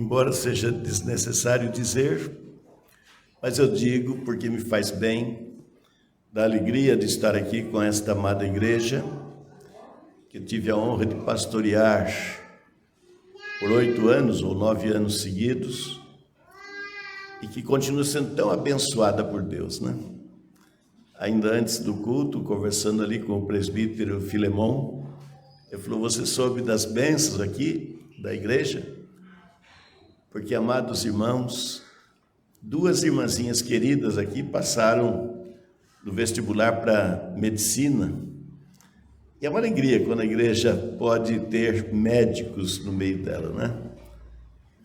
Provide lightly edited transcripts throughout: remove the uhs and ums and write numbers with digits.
embora seja desnecessário dizer, mas eu digo porque me faz bem, da alegria de estar aqui com esta amada igreja, que eu tive a honra de pastorear por 8 anos ou 9 anos seguidos, e que continua sendo tão abençoada por Deus, né? Ainda antes do culto, conversando ali com o presbítero Filemon, ele falou: você soube das bênçãos aqui da igreja? Porque, amados irmãos, 2 irmãzinhas queridas aqui passaram no vestibular para medicina. E é uma alegria quando a igreja pode ter médicos no meio dela, né?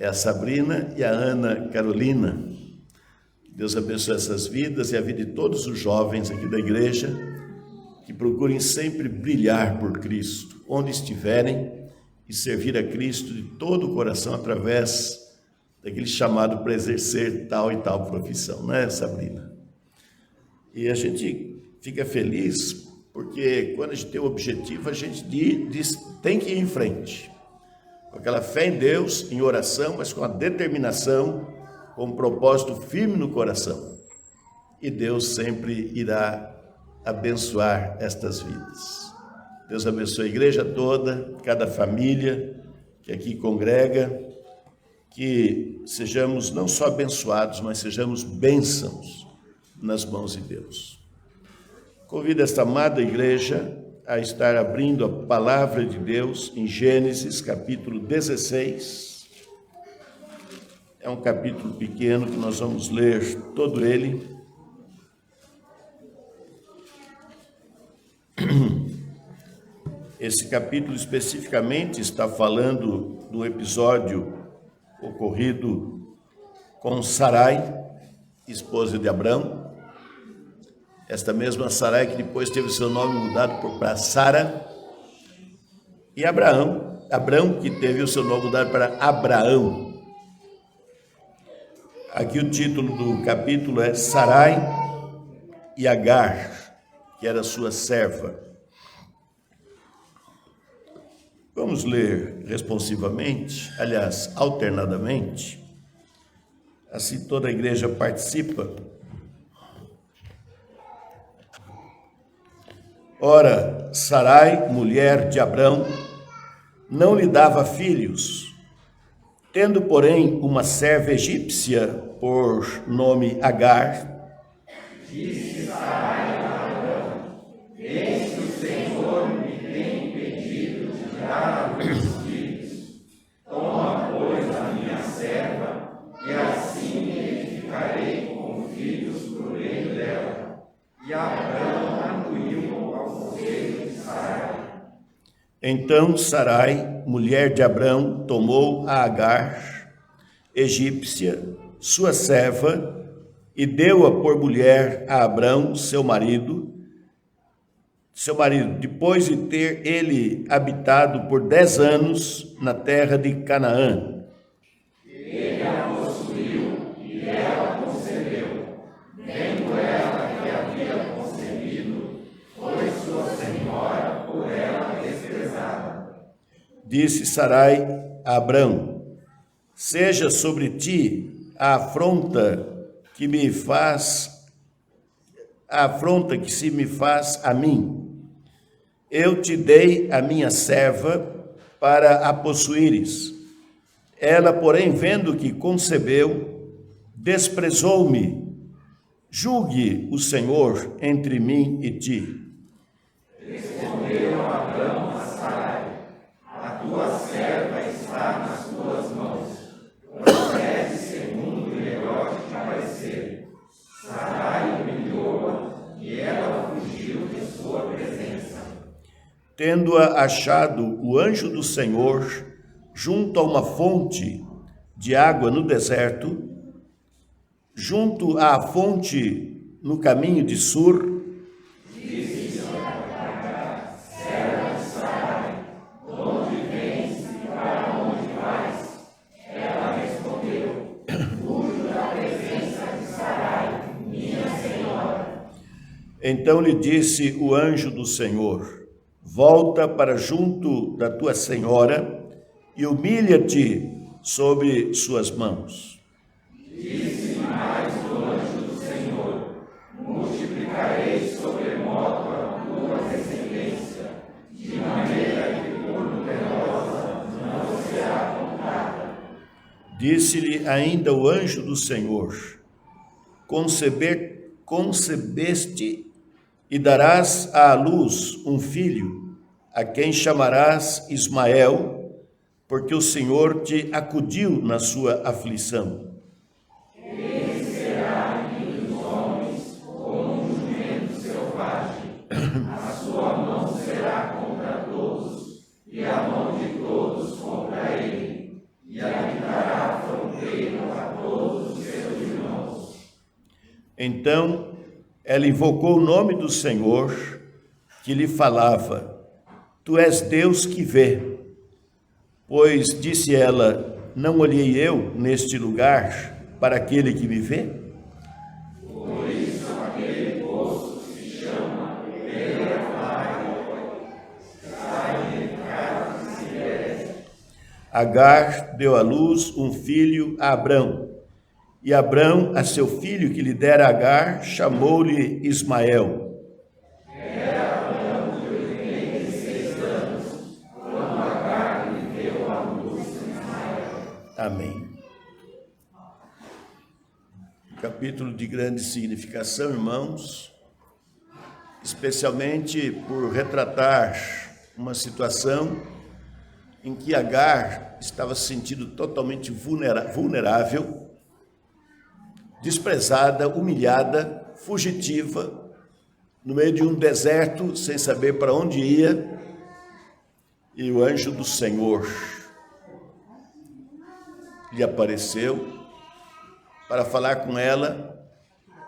É a Sabrina e a Ana Carolina. Deus abençoe essas vidas e a vida de todos os jovens aqui da igreja, que procurem sempre brilhar por Cristo, onde estiverem, e servir a Cristo de todo o coração através daquele chamado para exercer tal e tal profissão, né, Sabrina? E a gente fica feliz porque quando a gente tem um objetivo, a gente diz, tem que ir em frente. Com aquela fé em Deus, em oração, mas com a determinação, com um propósito firme no coração. E Deus sempre irá abençoar estas vidas. Deus abençoe a igreja toda, cada família que aqui congrega, que sejamos não só abençoados, mas sejamos bênçãos nas mãos de Deus. Convido esta amada igreja a estar abrindo a palavra de Deus em Gênesis, capítulo 16. É um capítulo pequeno que nós vamos ler todo ele. Esse capítulo especificamente está falando do episódio ocorrido com Sarai, esposa de Abrão. Esta mesma Sarai que depois teve seu nome mudado para Sara, e Abrão que teve o seu nome mudado para Abraão. Aqui o título do capítulo é Sarai e Agar, que era sua serva. Vamos ler responsivamente, aliás, alternadamente, assim toda a igreja participa. Ora, Sarai, mulher de Abrão, não lhe dava filhos, tendo, porém, uma serva egípcia por nome Agar. Disse Sarai a Abrão: eis que o Senhor me tem impedido de dar a luz filhos. Toma, pois, a minha serva, e assim me edificarei com filhos por meio dela. E Abrão anuiu ao conselho de Sarai. Então Sarai, mulher de Abrão, tomou a Agar, egípcia, sua serva, e deu-a por mulher a Abrão, seu marido, depois de ter ele habitado por 10 anos na terra de Canaã. Ele a possuiu e ela concebeu. Vendo ela que havia concebido, foi sua senhora por ela desprezada. Disse Sarai a Abrão: seja sobre ti a afronta que se me faz a mim. Eu te dei a minha serva para a possuíres. Ela, porém, vendo que concebeu, desprezou-me. Julgue o Senhor entre mim e ti. Respondeu Abrão a Sarai: a tua serva está nas tuas mãos. Procede segundo o melhor que te parecer. Sarai humilhou-a e ela fugiu de sua presença. Tendo-a achado o anjo do Senhor junto a uma fonte de água no deserto, junto à fonte no caminho de Sur, Disse Agar, serva de Sarai: de onde vens e para onde vais? Ela respondeu: fujo da presença de Sarai, minha senhora. Então lhe disse o anjo do Senhor: volta para junto da tua senhora e humilha-te sobre suas mãos. Disse mais o anjo do Senhor: multiplicarei sobremodo a tua descendência, de maneira que por numerosa não será contada. Disse-lhe ainda o anjo do Senhor: concebeste e darás à luz um filho, a quem chamarás Ismael, porque o Senhor te acudiu na sua aflição. Ele será entre os homens como um jumento selvagem, a sua mão será contra todos, e a mão de todos contra ele, e habitará fronteiro a todos os seus irmãos. Então ela invocou o nome do Senhor, que lhe falava: Tu és Deus que vê. Pois, disse ela, não olhei eu neste lugar para aquele que me vê? Por isso aquele poço se chama Beer-Lahai. Agar deu à luz um filho a Abrão, e Abrão, a seu filho que lhe dera Agar, chamou-lhe Ismael. Era Abrão de 86 anos, quando Agar lhe deu à luz Ismael. Amém. Capítulo de grande significação, irmãos, especialmente por retratar uma situação em que Agar estava se sentindo totalmente vulnerável, desprezada, humilhada, fugitiva, no meio de um deserto, sem saber para onde ia, e o anjo do Senhor lhe apareceu para falar com ela,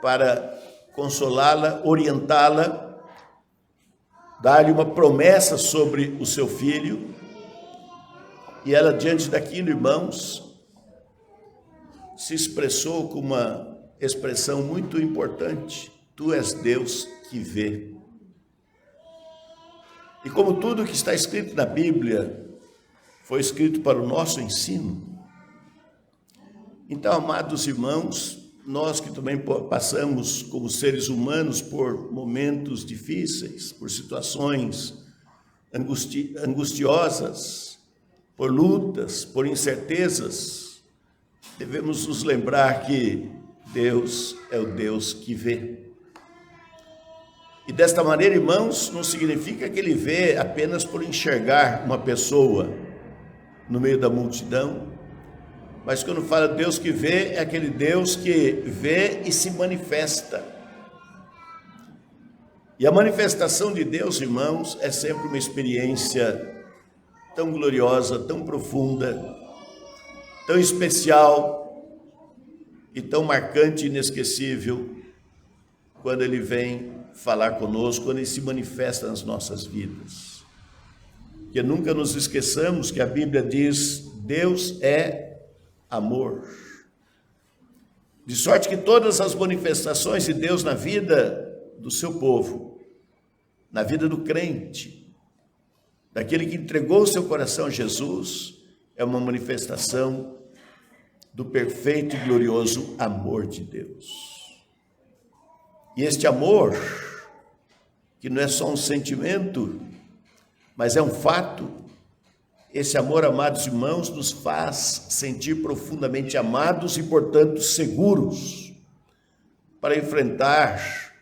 para consolá-la, orientá-la, dar-lhe uma promessa sobre o seu filho. E ela, diante daquilo, irmãos, se expressou com uma expressão muito importante: Tu és Deus que vê. E como tudo que está escrito na Bíblia foi escrito para o nosso ensino, então, amados irmãos, nós que também passamos como seres humanos por momentos difíceis, por situações angustiosas, por lutas, por incertezas, devemos nos lembrar que Deus é o Deus que vê. E desta maneira, irmãos, não significa que Ele vê apenas por enxergar uma pessoa no meio da multidão, mas quando fala Deus que vê, é aquele Deus que vê e se manifesta. E a manifestação de Deus, irmãos, é sempre uma experiência tão gloriosa, tão profunda, tão especial e tão marcante e inesquecível, quando Ele vem falar conosco, quando Ele se manifesta nas nossas vidas. Que nunca nos esqueçamos que a Bíblia diz: Deus é amor. De sorte que todas as manifestações de Deus na vida do seu povo, na vida do crente, daquele que entregou o seu coração a Jesus, é uma manifestação do perfeito e glorioso amor de Deus. E este amor, que não é só um sentimento, mas é um fato, esse amor, amados irmãos, nos faz sentir profundamente amados e, portanto, seguros para enfrentar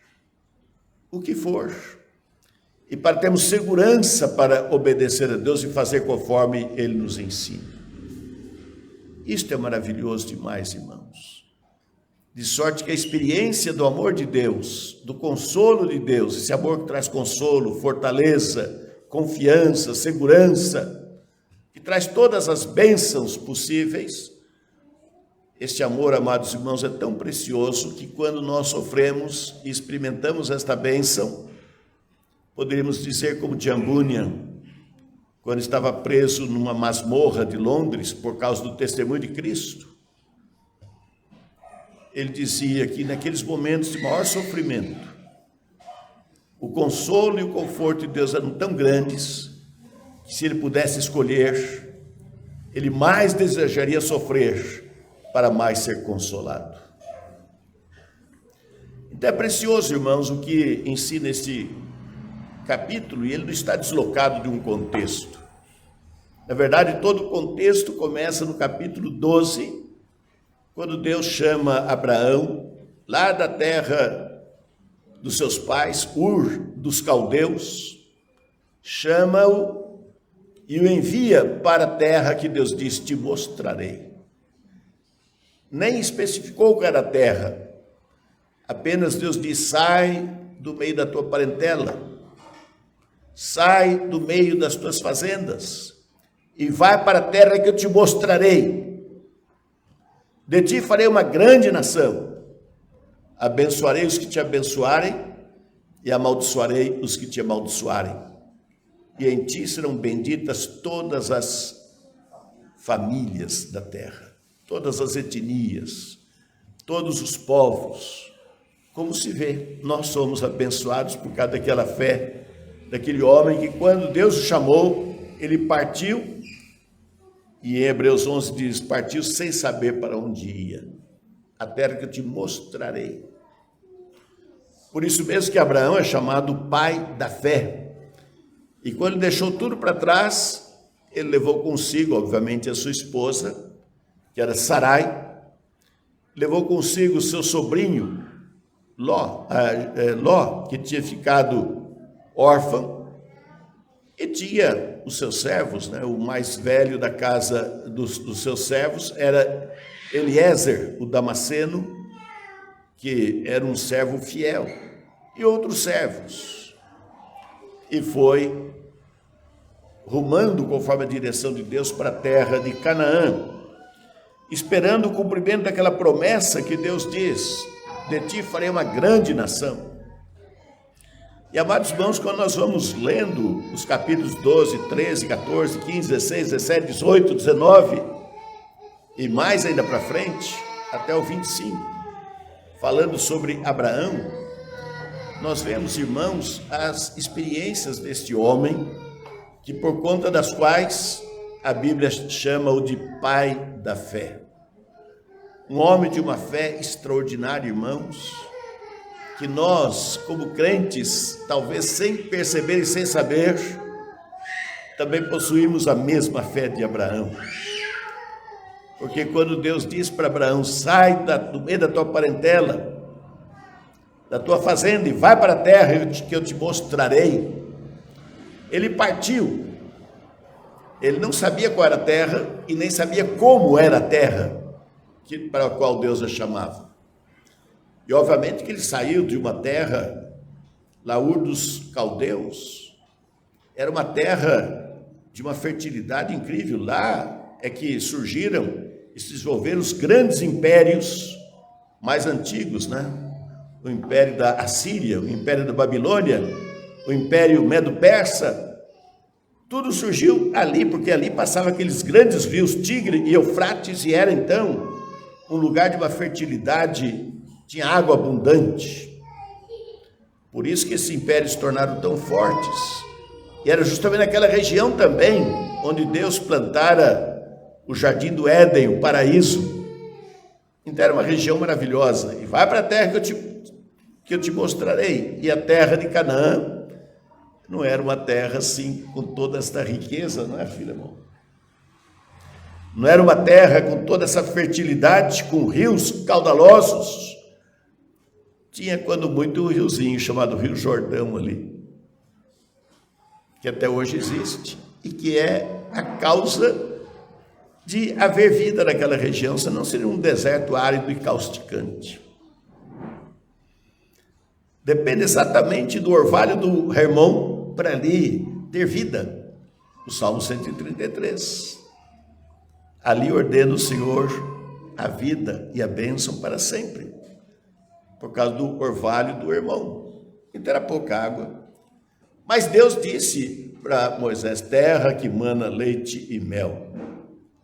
o que for e para termos segurança para obedecer a Deus e fazer conforme Ele nos ensina. Isto é maravilhoso demais, irmãos. De sorte que a experiência do amor de Deus, do consolo de Deus, esse amor que traz consolo, fortaleza, confiança, segurança, que traz todas as bênçãos possíveis, este amor, amados irmãos, é tão precioso que quando nós sofremos e experimentamos esta bênção, poderíamos dizer como John Bunyan, quando estava preso numa masmorra de Londres por causa do testemunho de Cristo. Ele dizia que naqueles momentos de maior sofrimento, o consolo e o conforto de Deus eram tão grandes que, se ele pudesse escolher, ele mais desejaria sofrer para mais ser consolado. Então é precioso, irmãos, o que ensina esse capítulo, e ele não está deslocado de um contexto. Na verdade, todo o contexto começa no capítulo 12, quando Deus chama Abraão, lá da terra dos seus pais, Ur dos Caldeus, chama-o e o envia para a terra que Deus disse: te mostrarei. Nem especificou qual era a terra, apenas Deus diz: sai do meio da tua parentela, sai do meio das tuas fazendas e vai para a terra que eu te mostrarei. De ti farei uma grande nação, abençoarei os que te abençoarem e amaldiçoarei os que te amaldiçoarem. E em ti serão benditas todas as famílias da terra, todas as etnias, todos os povos. Como se vê, nós somos abençoados por causa daquela fé, daquele homem que quando Deus o chamou, ele partiu, e em Hebreus 11 diz, partiu sem saber para onde ia, a terra que eu te mostrarei. Por isso mesmo que Abraão é chamado pai da fé. E quando ele deixou tudo para trás, ele levou consigo, obviamente, a sua esposa, que era Sarai, levou consigo o seu sobrinho, Ló, que tinha ficado órfão, e tinha os seus servos, né? O mais velho da casa dos seus servos era Eliezer, o Damasceno, que era um servo fiel, e outros servos. E foi rumando conforme a direção de Deus para a terra de Canaã, esperando o cumprimento daquela promessa que Deus diz: de ti farei uma grande nação. E, amados irmãos, quando nós vamos lendo os capítulos 12, 13, 14, 15, 16, 17, 18, 19, e mais ainda para frente, até o 25, falando sobre Abraão, nós vemos, irmãos, as experiências deste homem, que por conta das quais a Bíblia chama-o de pai da fé. Um homem de uma fé extraordinária, irmãos, que nós, como crentes, talvez sem perceber e sem saber, também possuímos a mesma fé de Abraão. Porque quando Deus diz para Abraão: sai do meio da tua parentela, da tua fazenda, e vai para a terra que eu te mostrarei, ele partiu. Ele não sabia qual era a terra e nem sabia como era a terra para a qual Deus a chamava. E obviamente que ele saiu de uma terra, Ur dos Caldeus, era uma terra de uma fertilidade incrível. Lá é que surgiram e se desenvolveram os grandes impérios mais antigos, né? O império da Assíria, o império da Babilônia, o império Medo-Persa, tudo surgiu ali, porque ali passavam aqueles grandes rios, Tigre e Eufrates, e era então um lugar de uma fertilidade, tinha água abundante. Por isso que esses impérios se tornaram tão fortes. E era justamente naquela região também, onde Deus plantara o jardim do Éden, o paraíso. Então era uma região maravilhosa. E vai para a terra que eu te mostrarei. E a terra de Canaã não era uma terra assim, com toda esta riqueza, não é, Filemão? Não era uma terra com toda essa fertilidade, com rios caudalosos. Tinha, quando muito, um riozinho chamado Rio Jordão ali, que até hoje existe, e que é a causa de haver vida naquela região, senão seria um deserto árido e causticante. Depende exatamente do orvalho do Hermon para ali ter vida. O Salmo 133. Ali ordena o Senhor a vida e a bênção para sempre, por causa do orvalho do Hermon. Então era pouca água. Mas Deus disse para Moisés: terra que mana leite e mel.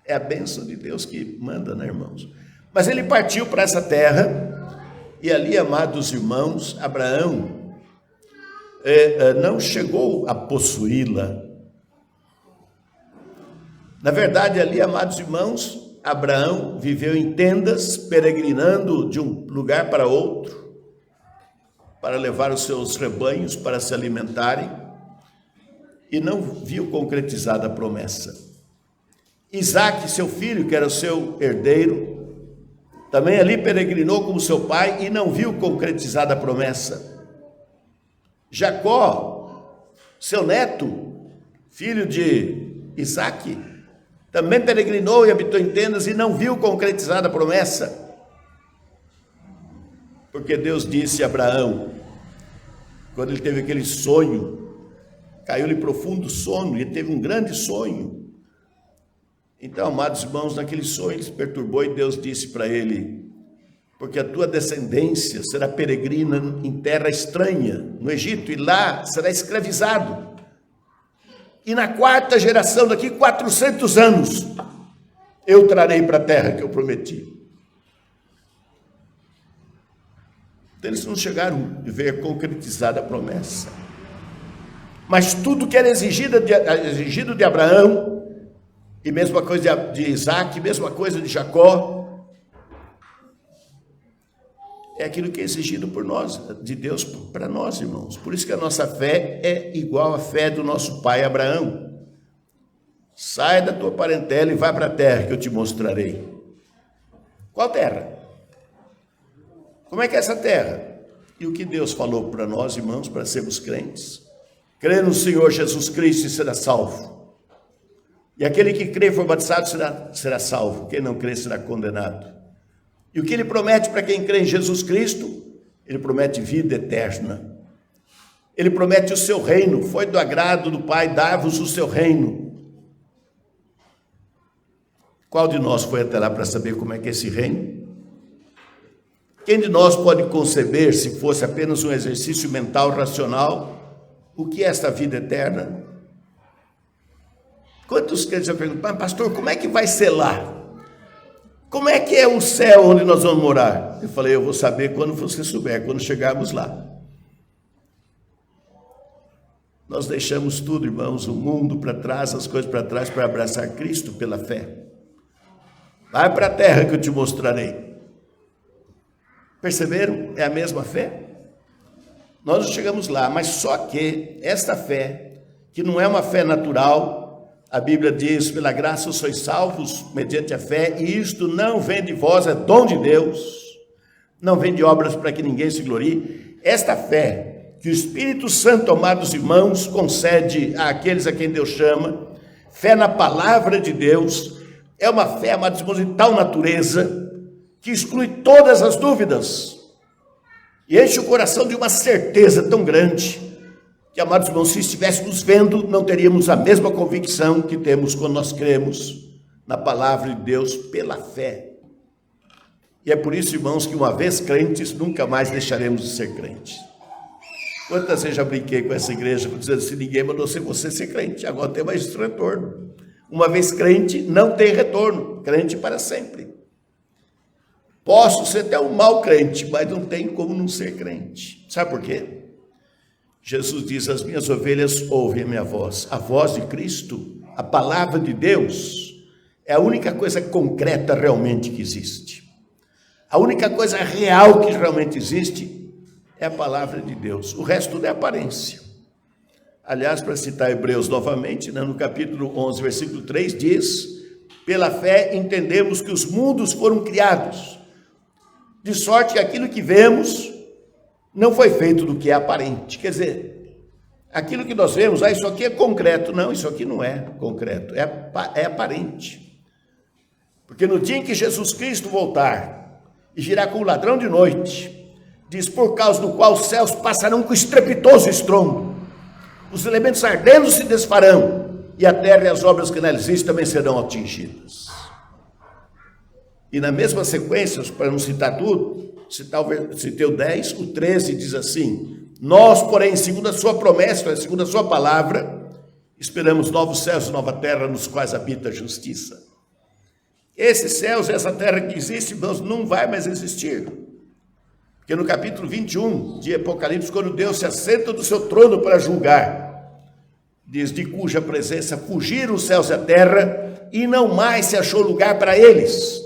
É a bênção de Deus que manda, né, irmãos? Mas ele partiu para essa terra, e ali, amados irmãos, Abraão não chegou a possuí-la. Na verdade, ali, amados irmãos, Abraão viveu em tendas, peregrinando de um lugar para outro, para levar os seus rebanhos para se alimentarem, e não viu concretizada a promessa. Isaque, seu filho, que era o seu herdeiro, também ali peregrinou como seu pai e não viu concretizada a promessa. Jacó, seu neto, filho de Isaque, também peregrinou e habitou em tendas e não viu concretizada a promessa. Porque Deus disse a Abraão, quando ele teve aquele sonho, caiu-lhe profundo sono, e ele teve um grande sonho. Então, amados irmãos, naquele sonho ele se perturbou e Deus disse para ele, porque a tua descendência será peregrina em terra estranha, no Egito, e lá será escravizado. E na 4ª geração, daqui 400 anos, eu trarei para a terra que eu prometi. Então, eles não chegaram a ver concretizada a promessa. Mas tudo que era exigido de Abraão, e mesma coisa de Isaque, mesma coisa de Jacó, é aquilo que é exigido por nós, de Deus para nós, irmãos. Por isso que a nossa fé é igual à fé do nosso pai Abraão. Sai da tua parentela e vai para a terra que eu te mostrarei. Qual terra? Como é que é essa terra? E o que Deus falou para nós, irmãos, para sermos crentes? Crê no Senhor Jesus Cristo e será salvo. E aquele que crê e for batizado será salvo. Quem não crê será condenado. E o que ele promete para quem crê em Jesus Cristo? Ele promete vida eterna. Ele promete o seu reino. Foi do agrado do Pai dar-vos o seu reino. Qual de nós foi até lá para saber como é que é esse reino? Quem de nós pode conceber, se fosse apenas um exercício mental racional, o que é esta vida eterna? Quantos crentes já perguntam, pastor, como é que vai ser lá? Como é que é o céu onde nós vamos morar? Eu falei, eu vou saber quando você souber, quando chegarmos lá. Nós deixamos tudo, irmãos, o mundo para trás, as coisas para trás, para abraçar Cristo pela fé. Vai para a terra que eu te mostrarei. Perceberam? É a mesma fé? Nós chegamos lá, mas só que esta fé, que não é uma fé natural, a Bíblia diz, pela graça sois salvos, mediante a fé, e isto não vem de vós, é dom de Deus, não vem de obras para que ninguém se glorie. Esta fé, que o Espírito Santo, amados irmãos, concede àqueles a quem Deus chama, fé na palavra de Deus, é uma fé, amados irmãos, de tal natureza, que exclui todas as dúvidas, e enche o coração de uma certeza tão grande, que, amados irmãos, se estivéssemos vendo, não teríamos a mesma convicção que temos quando nós cremos na palavra de Deus pela fé. E é por isso, irmãos, que uma vez crentes, nunca mais deixaremos de ser crentes. Quantas vezes já brinquei com essa igreja, dizendo assim, ninguém mandou você ser crente, agora tem mais esse retorno. Uma vez crente, não tem retorno, crente para sempre. Posso ser até um mau crente, mas não tem como não ser crente. Sabe por quê? Jesus diz, as minhas ovelhas ouvem a minha voz. A voz de Cristo, a palavra de Deus, é a única coisa concreta realmente que existe. A única coisa real que realmente existe é a palavra de Deus. O resto tudo é aparência. Aliás, para citar Hebreus novamente, no capítulo 11, versículo 3, diz, pela fé entendemos que os mundos foram criados, de sorte que aquilo que vemos não foi feito do que é aparente. Quer dizer, aquilo que nós vemos, isso aqui é concreto. Não, isso aqui não é concreto, é aparente. Porque no dia em que Jesus Cristo voltar e virá com o ladrão de noite, diz, por causa do qual os céus passarão com estrepitoso estrondo, os elementos ardendo se desfarão, e a terra e as obras que nela existem também serão atingidas. E na mesma sequência, para não citar tudo, citei o 10, o 13 diz assim, nós, porém, segundo a sua promessa, segundo a sua palavra, esperamos novos céus e nova terra nos quais habita a justiça. Esses céus, essa terra que existe, irmãos, não vai mais existir. Porque no capítulo 21 de Apocalipse, quando Deus se assenta do seu trono para julgar, diz, de cuja presença fugiram os céus e a terra, e não mais se achou lugar para eles.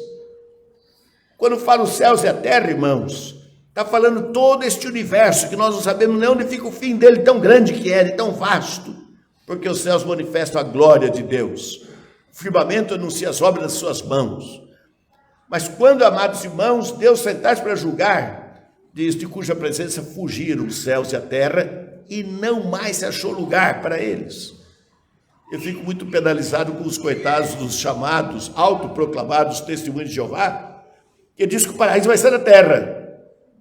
Quando fala os céus e a terra, irmãos, está falando todo este universo, que nós não sabemos nem onde fica o fim dele, tão grande que é, e tão vasto, porque os céus manifestam a glória de Deus. O firmamento anuncia as obras das suas mãos. Mas quando, amados irmãos, Deus sentar-se para julgar, diz de cuja presença fugiram os céus e a terra, e não mais se achou lugar para eles. Eu fico muito penalizado com os coitados dos chamados, autoproclamados testemunhos de Jeová, que diz que o paraíso vai ser na terra,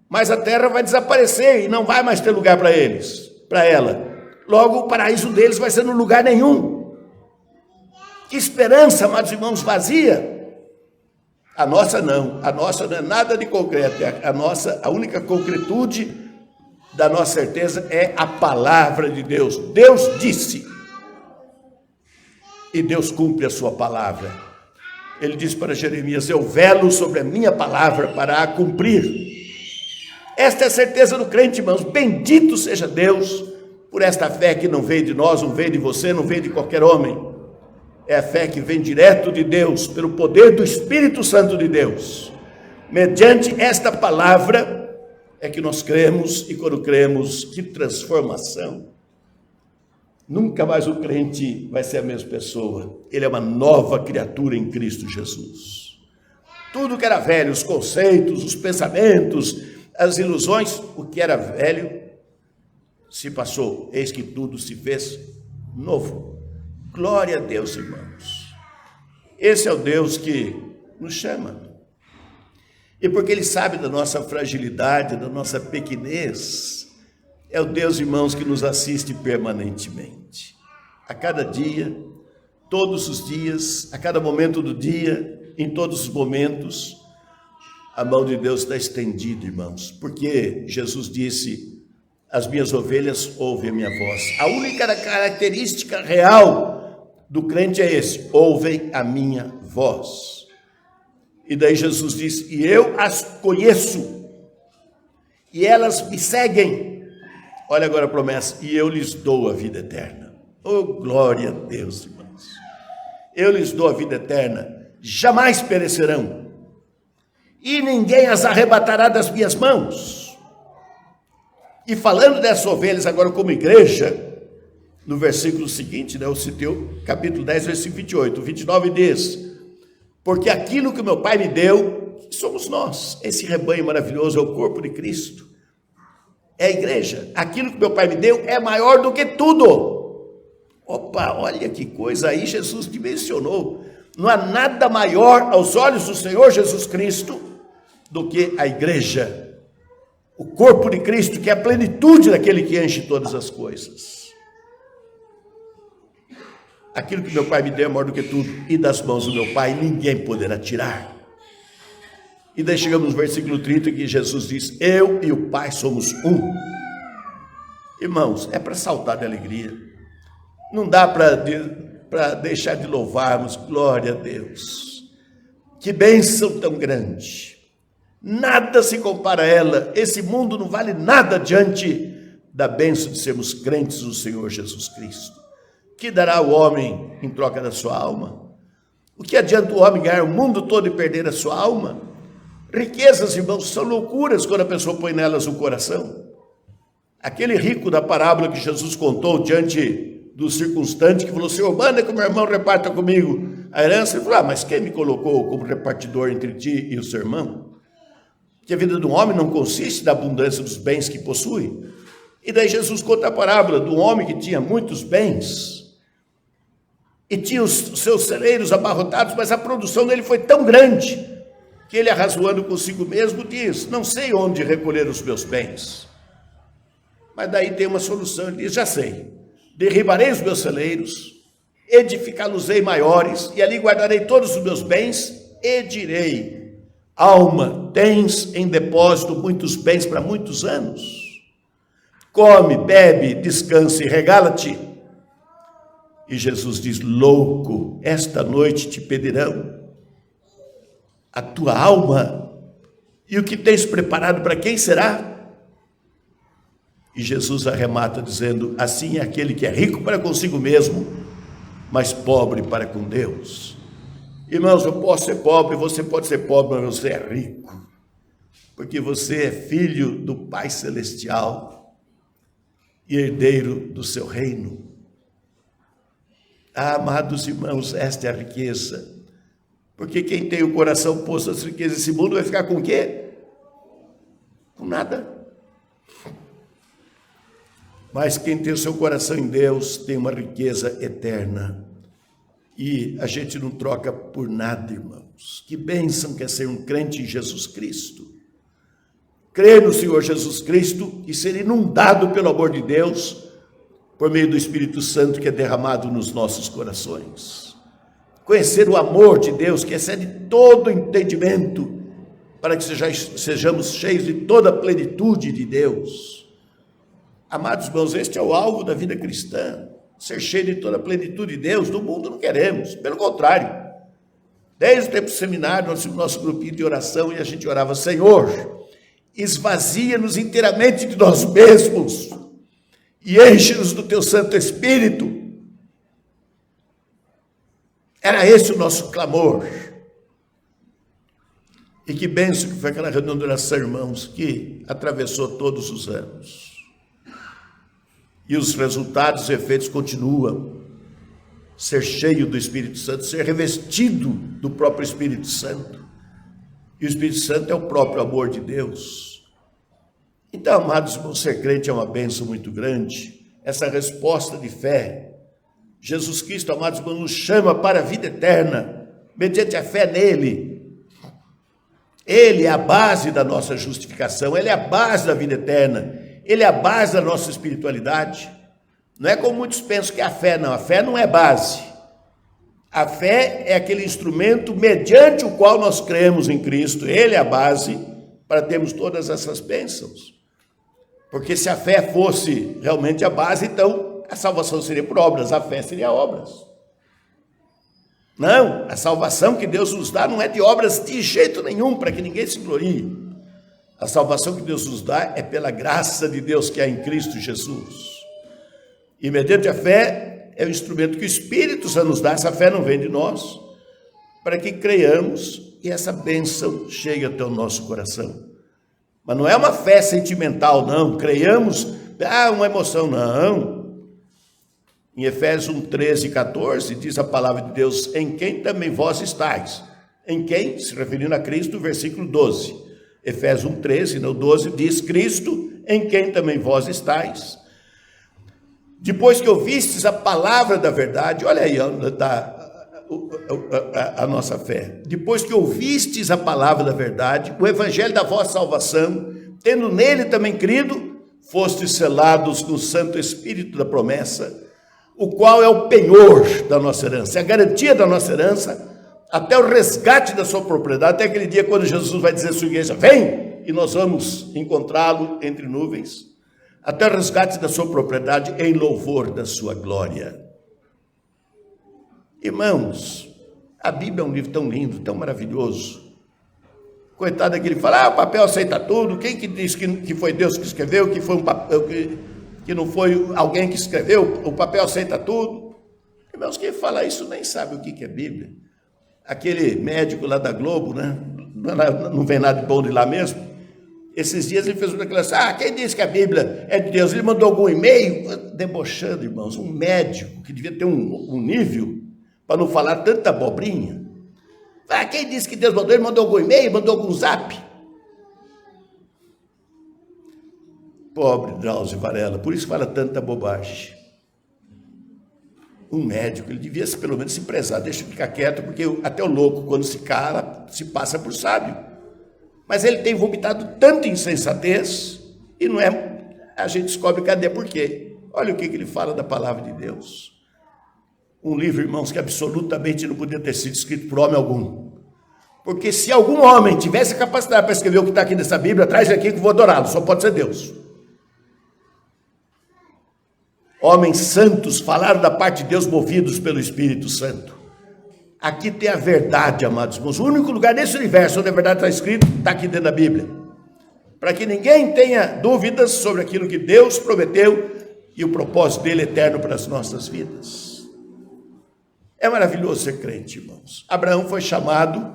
mas a terra vai desaparecer e não vai mais ter lugar para eles, para ela. Logo, o paraíso deles vai ser no lugar nenhum. Que esperança, amados irmãos, vazia. A nossa não é nada de concreto. A única concretude da nossa certeza é a palavra de Deus. Deus disse, e Deus cumpre a sua palavra. Ele disse para Jeremias: eu velo sobre a minha palavra para a cumprir. Esta é a certeza do crente, irmãos. Bendito seja Deus por esta fé que não veio de nós, não veio de você, não veio de qualquer homem. É a fé que vem direto de Deus, pelo poder do Espírito Santo de Deus. Mediante esta palavra é que nós cremos, e quando cremos, que transformação. Nunca mais o crente vai ser a mesma pessoa. Ele é uma nova criatura em Cristo Jesus. Tudo que era velho, os conceitos, os pensamentos, as ilusões, o que era velho se passou. Eis que tudo se fez novo. Glória a Deus, irmãos. Esse é o Deus que nos chama. E porque Ele sabe da nossa fragilidade, da nossa pequenez, é o Deus, irmãos, que nos assiste permanentemente. A cada dia, todos os dias, a cada momento do dia, em todos os momentos, a mão de Deus está estendida, irmãos. Porque Jesus disse: as minhas ovelhas ouvem a minha voz. A única característica real do crente é esse: ouvem a minha voz. E daí Jesus disse: e eu as conheço, e elas me seguem. Olha agora a promessa: e eu lhes dou a vida eterna. Oh, glória a Deus, irmãos. Eu lhes dou a vida eterna, jamais perecerão, e ninguém as arrebatará das minhas mãos. E falando dessas ovelhas agora como igreja, no versículo seguinte, eu citei o capítulo 10, versículo 28, 29 diz: porque aquilo que o meu Pai me deu, somos nós. Esse rebanho maravilhoso é o corpo de Cristo. É a igreja. Aquilo que meu Pai me deu é maior do que tudo. Opa, olha que coisa aí Jesus dimensionou. Não há nada maior aos olhos do Senhor Jesus Cristo do que a igreja. O corpo de Cristo, que é a plenitude daquele que enche todas as coisas. Aquilo que meu Pai me deu é maior do que tudo, e das mãos do meu Pai ninguém poderá tirar. E daí chegamos no versículo 30, que Jesus diz: eu e o Pai somos um. Irmãos, é para saltar de alegria. Não dá para deixar de louvarmos. Glória a Deus. Que bênção tão grande. Nada se compara a ela. Esse mundo não vale nada diante da bênção de sermos crentes no Senhor Jesus Cristo. Que dará o homem em troca da sua alma? O que adianta o homem ganhar o mundo todo e perder a sua alma? Riquezas, irmãos, são loucuras quando a pessoa põe nelas o coração. Aquele rico da parábola que Jesus contou diante do circunstante, que falou: Senhor, manda que o meu irmão reparta comigo a herança. Ele falou: mas quem me colocou como repartidor entre ti e o seu irmão? Que a vida de um homem não consiste na abundância dos bens que possui. E daí Jesus conta a parábola do homem que tinha muitos bens e tinha os seus celeiros abarrotados, mas a produção dele foi tão grande que ele, arrazoando consigo mesmo, diz: não sei onde recolher os meus bens. Mas daí tem uma solução. Ele diz: já sei, derribarei os meus celeiros, edificá-los-ei maiores, e ali guardarei todos os meus bens, e direi: alma, tens em depósito muitos bens para muitos anos. Come, bebe, descansa e regala-te. E Jesus diz: louco, esta noite te pedirão a tua alma, e o que tens preparado para quem será? E Jesus arremata dizendo: assim é aquele que é rico para consigo mesmo, mas pobre para com Deus. Irmãos, eu posso ser pobre, você pode ser pobre, mas você é rico. Porque você é filho do Pai Celestial e herdeiro do seu reino. Ah, amados irmãos, esta é a riqueza. Porque quem tem o coração posto nas riquezas desse mundo vai ficar com o quê? Com nada. Mas quem tem o seu coração em Deus tem uma riqueza eterna. E a gente não troca por nada, irmãos. Que bênção que é ser um crente em Jesus Cristo. Crer no Senhor Jesus Cristo e ser inundado pelo amor de Deus por meio do Espírito Santo que é derramado nos nossos corações. Conhecer o amor de Deus que excede todo entendimento, para que sejamos cheios de toda a plenitude de Deus. Amados irmãos, este é o alvo da vida cristã, ser cheio de toda a plenitude de Deus. Do mundo não queremos, pelo contrário. Desde o tempo do seminário, nós tínhamos nosso grupinho de oração e a gente orava: Senhor, esvazia-nos inteiramente de nós mesmos e enche-nos do teu Santo Espírito. Era esse o nosso clamor. E que bênção que foi aquela reunião de oração, irmãos, que atravessou todos os anos. E os resultados e efeitos continuam. Ser cheio do Espírito Santo, ser revestido do próprio Espírito Santo. E o Espírito Santo é o próprio amor de Deus. Então, amados irmãos, ser crente é uma bênção muito grande. Essa resposta de fé. Jesus Cristo, amados irmãos, nos chama para a vida eterna, mediante a fé nele. Ele é a base da nossa justificação, ele é a base da vida eterna, ele é a base da nossa espiritualidade. Não é como muitos pensam que a fé não é base. A fé é aquele instrumento mediante o qual nós cremos em Cristo, ele é a base para termos todas essas bênçãos. Porque se a fé fosse realmente a base, então a salvação seria por obras, a fé seria obras. Não, a salvação que Deus nos dá não é de obras de jeito nenhum, para que ninguém se glorie. A salvação que Deus nos dá é pela graça de Deus que há em Cristo Jesus. E mediante a fé é o instrumento que o Espírito Santo nos dá, essa fé não vem de nós, para que creiamos e essa bênção chegue até o nosso coração. Mas não é uma fé sentimental, não, creiamos, uma emoção, não. Em Efésios 1:13 e 14, diz a palavra de Deus: em quem também vós estáis. Em quem? Se referindo a Cristo, versículo 12. Efésios 1:13, no 12, diz: Cristo, em quem também vós estáis. Depois que ouvistes a palavra da verdade, olha aí onde está a nossa fé. Depois que ouvistes a palavra da verdade, o evangelho da vossa salvação, tendo nele também crido, fostes selados no Santo Espírito da promessa, o qual é o penhor da nossa herança, é a garantia da nossa herança, até o resgate da sua propriedade, até aquele dia quando Jesus vai dizer à sua igreja: vem, e nós vamos encontrá-lo entre nuvens, até o resgate da sua propriedade em louvor da sua glória. Irmãos, a Bíblia é um livro tão lindo, tão maravilhoso. Coitado daquele que fala: o papel aceita tudo, quem que diz que foi Deus que escreveu, que foi um papel que não foi alguém que escreveu, o papel aceita tudo. Irmãos, quem fala isso nem sabe o que é Bíblia. Aquele médico lá da Globo, né? Não vem nada de bom de lá mesmo. Esses dias ele fez uma declaração: quem disse que a Bíblia é de Deus? Ele mandou algum e-mail, debochando, irmãos, um médico que devia ter um nível para não falar tanta abobrinha. Quem disse que Deus mandou? Ele mandou algum e-mail, mandou algum zap. Pobre Drauzio Varela, por isso fala tanta bobagem. Um médico, ele devia pelo menos se prezar, deixa eu ficar quieto, porque até o louco, quando se cala, se passa por sábio. Mas ele tem vomitado tanta insensatez, e não é, a gente descobre cadê por quê. Olha o que ele fala da palavra de Deus. Um livro, irmãos, que absolutamente não podia ter sido escrito por homem algum. Porque se algum homem tivesse a capacidade para escrever o que está aqui nessa Bíblia, traz aqui que eu vou adorá-lo, só pode ser Deus. Homens santos falaram da parte de Deus, movidos pelo Espírito Santo. Aqui tem a verdade, amados irmãos. O único lugar nesse universo onde a verdade está escrita, está aqui dentro da Bíblia. Para que ninguém tenha dúvidas sobre aquilo que Deus prometeu e o propósito dele eterno para as nossas vidas. É maravilhoso ser crente, irmãos. Abraão foi chamado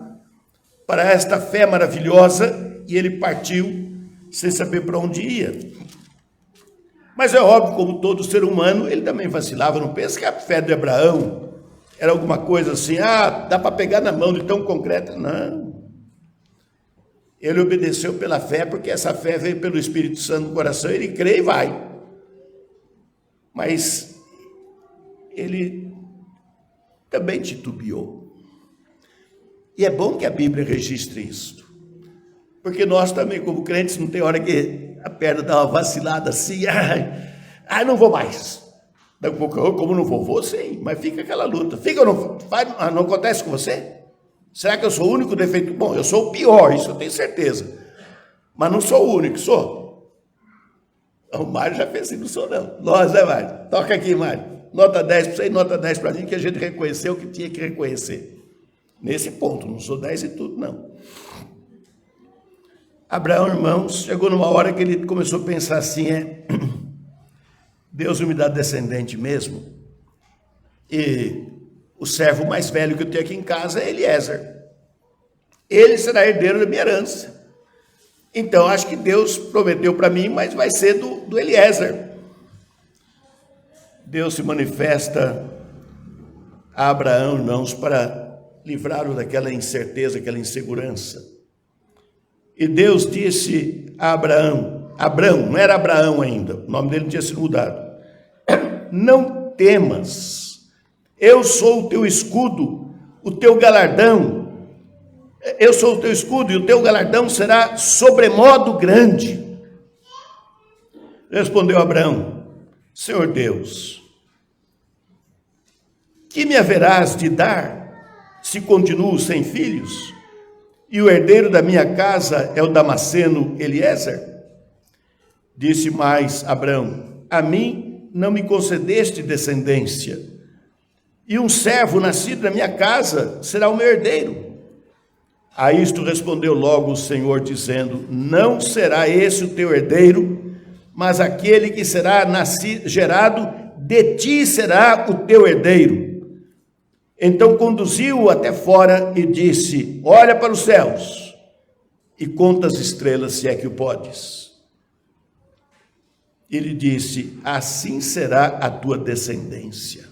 para esta fé maravilhosa e ele partiu sem saber para onde ia. Mas é óbvio, como todo ser humano, ele também vacilava. Não pensa que a fé de Abraão era alguma coisa assim, dá para pegar na mão de tão concreta. Não. Ele obedeceu pela fé, porque essa fé veio pelo Espírito Santo no coração, ele crê e vai. Mas ele também titubeou. E é bom que a Bíblia registre isso. Porque nós também, como crentes, não tem hora que a perna dá uma vacilada assim, não vou mais. Daqui a pouco, como não vou sim, mas fica aquela luta. Fica ou não acontece com você? Será que eu sou o único defeito? Bom, eu sou o pior, isso eu tenho certeza. Mas não sou o único, sou. O Mário já fez assim, não sou não. Nós, né, Mário? Toca aqui, Mário. Nota 10 para você e nota 10 para mim, que a gente reconheceu o que tinha que reconhecer. Nesse ponto, não sou 10 e tudo, não. Abraão, irmãos, chegou numa hora que ele começou a pensar assim, Deus me dá descendente mesmo? E o servo mais velho que eu tenho aqui em casa é Eliezer. Ele será herdeiro da minha herança. Então, acho que Deus prometeu para mim, mas vai ser do Eliezer. Deus se manifesta a Abraão, irmãos, para livrá-lo daquela incerteza, aquela insegurança. E Deus disse a Abraão, não era Abraão ainda, o nome dele não tinha sido mudado. Não temas. Eu sou o teu escudo, o teu galardão. Eu sou o teu escudo e o teu galardão será sobremodo grande. Respondeu Abraão, Senhor Deus, que me haverás de dar se continuo sem filhos? E o herdeiro da minha casa é o Damasceno Eliezer? Disse mais Abraão, a mim não me concedeste descendência, e um servo nascido na minha casa será o meu herdeiro. A isto respondeu logo o Senhor, dizendo, não será esse o teu herdeiro, mas aquele que será gerado de ti será o teu herdeiro. Então conduziu-o até fora e disse, olha para os céus e conta as estrelas, se é que o podes. Ele disse, assim será a tua descendência.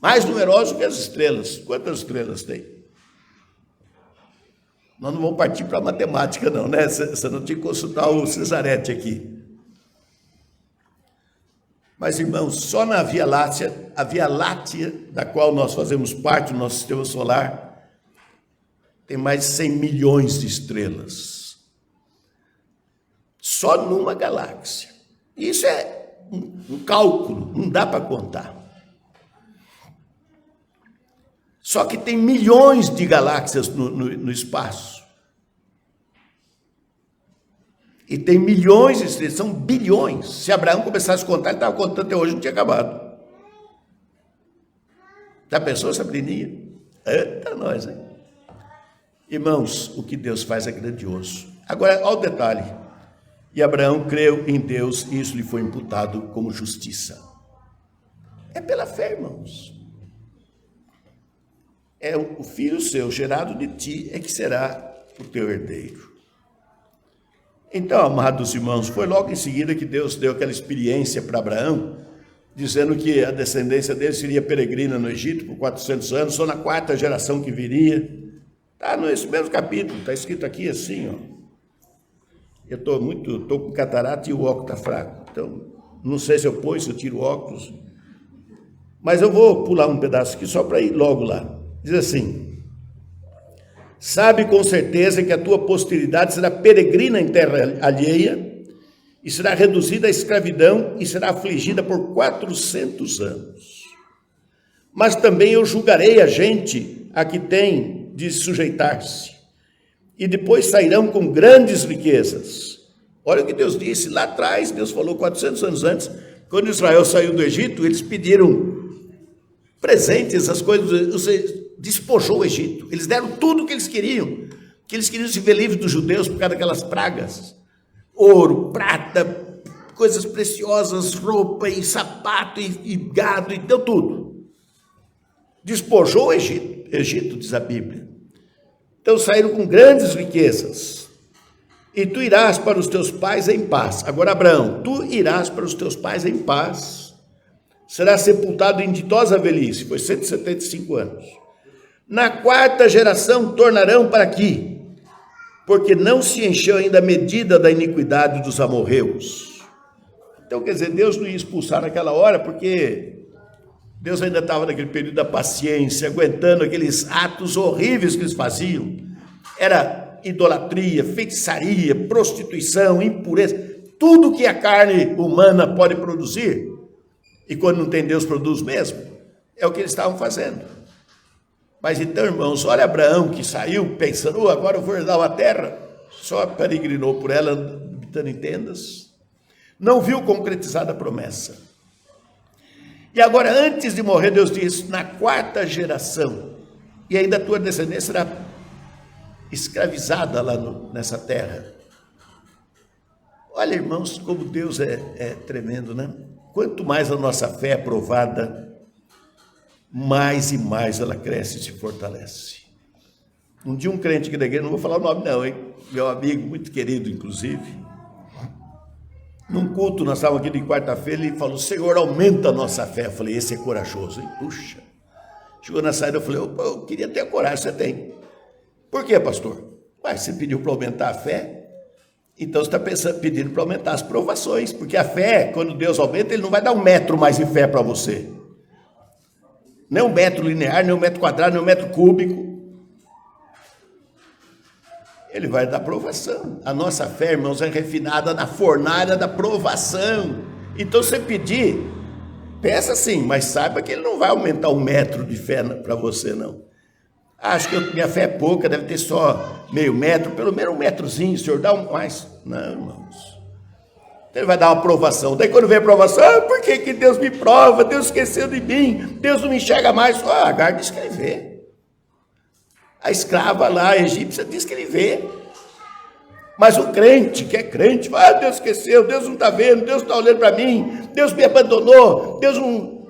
Mais numeroso que as estrelas. Quantas estrelas tem? Nós não vamos partir para a matemática não, né? Você não tinha que consultar o Cesarete aqui. Mas, irmãos, só na Via Láctea, a Via Láctea, da qual nós fazemos parte do nosso sistema solar, tem mais de 100 milhões de estrelas. Só numa galáxia. Isso é um cálculo, não dá para contar. Só que tem milhões de galáxias no espaço. E tem milhões de estrelas, são bilhões. Se Abraão começasse a contar, ele estava contando até hoje, não tinha acabado. Já pensou, Sabrininha? Eita, nós, hein? Irmãos, o que Deus faz é grandioso. Agora, olha o detalhe. E Abraão creu em Deus e isso lhe foi imputado como justiça. É pela fé, irmãos. É o filho seu, gerado de ti, é que será o teu herdeiro. Então, amados irmãos, foi logo em seguida que Deus deu aquela experiência para Abraão, dizendo que a descendência dele seria peregrina no Egito por 400 anos, só na 4ª geração que viria. Está nesse mesmo capítulo, está escrito aqui assim, ó. Eu estou com catarata e o óculos está fraco. Então, não sei se eu ponho, se eu tiro o óculos. Mas eu vou pular um pedaço aqui só para ir logo lá. Diz assim, sabe com certeza que a tua posteridade será peregrina em terra alheia e será reduzida à escravidão e será afligida por 400 anos. Mas também eu julgarei a gente a que tem de sujeitar-se e depois sairão com grandes riquezas. Olha o que Deus disse lá atrás, Deus falou 400 anos antes, quando Israel saiu do Egito, eles pediram presentes, as coisas, despojou o Egito, eles deram tudo o que eles queriam se ver livres dos judeus por causa daquelas pragas, ouro, prata, coisas preciosas, roupa e sapato e gado, e deu tudo. despojou o Egito, diz a Bíblia. Então saíram com grandes riquezas. E tu irás para os teus pais em paz. Agora, Abraão, tu irás para os teus pais em paz. Serás sepultado em ditosa velhice, foi 175 anos. Na quarta geração tornarão para aqui, porque não se encheu ainda a medida da iniquidade dos amorreus. Então, quer dizer, Deus não ia expulsar naquela hora, porque Deus ainda estava naquele período da paciência, aguentando aqueles atos horríveis que eles faziam. Era idolatria, feitiçaria, prostituição, impureza, tudo que a carne humana pode produzir, e quando não tem Deus produz mesmo, é o que eles estavam fazendo. Mas então, irmãos, olha Abraão que saiu pensando, agora eu vou herdar uma terra, só peregrinou por ela, habitando em tendas, não viu concretizada a promessa. E agora, antes de morrer, Deus diz, na quarta geração, e ainda a tua descendência será escravizada lá nessa terra. Olha, irmãos, como Deus é tremendo, né? Quanto mais a nossa fé é provada, mais e mais ela cresce e se fortalece. Um dia um crente aqui da igreja, não vou falar o nome não, hein? Meu amigo, muito querido, inclusive, num culto, nós estávamos aqui de quarta-feira, ele falou, Senhor, aumenta a nossa fé. Eu falei, esse é corajoso, hein? Puxa. Chegou na saída, eu falei, eu queria ter coragem, você tem. Por quê, pastor? Você pediu para aumentar a fé? Então você está pedindo para aumentar as provações, porque a fé, quando Deus aumenta, Ele não vai dar 1 metro mais de fé para você. Nem 1 metro linear, nem 1 metro quadrado, nem 1 metro cúbico. Ele vai dar provação. A nossa fé, irmãos, é refinada na fornalha da provação. Então você pedir, peça sim, mas saiba que Ele não vai aumentar 1 metro de fé para você, não. Acho que minha fé é pouca, deve ter só meio metro, pelo menos 1 metrozinho, o senhor dá mais. Não, irmãos. Ele vai dar uma provação. Daí quando vem a provação, por que Deus me prova? Deus esqueceu de mim, Deus não me enxerga mais. Agar diz que Ele vê. A escrava lá, a egípcia, diz que Ele vê. Mas o crente, que é crente, Deus esqueceu, Deus não está vendo, Deus não está olhando para mim, Deus me abandonou, Deus não...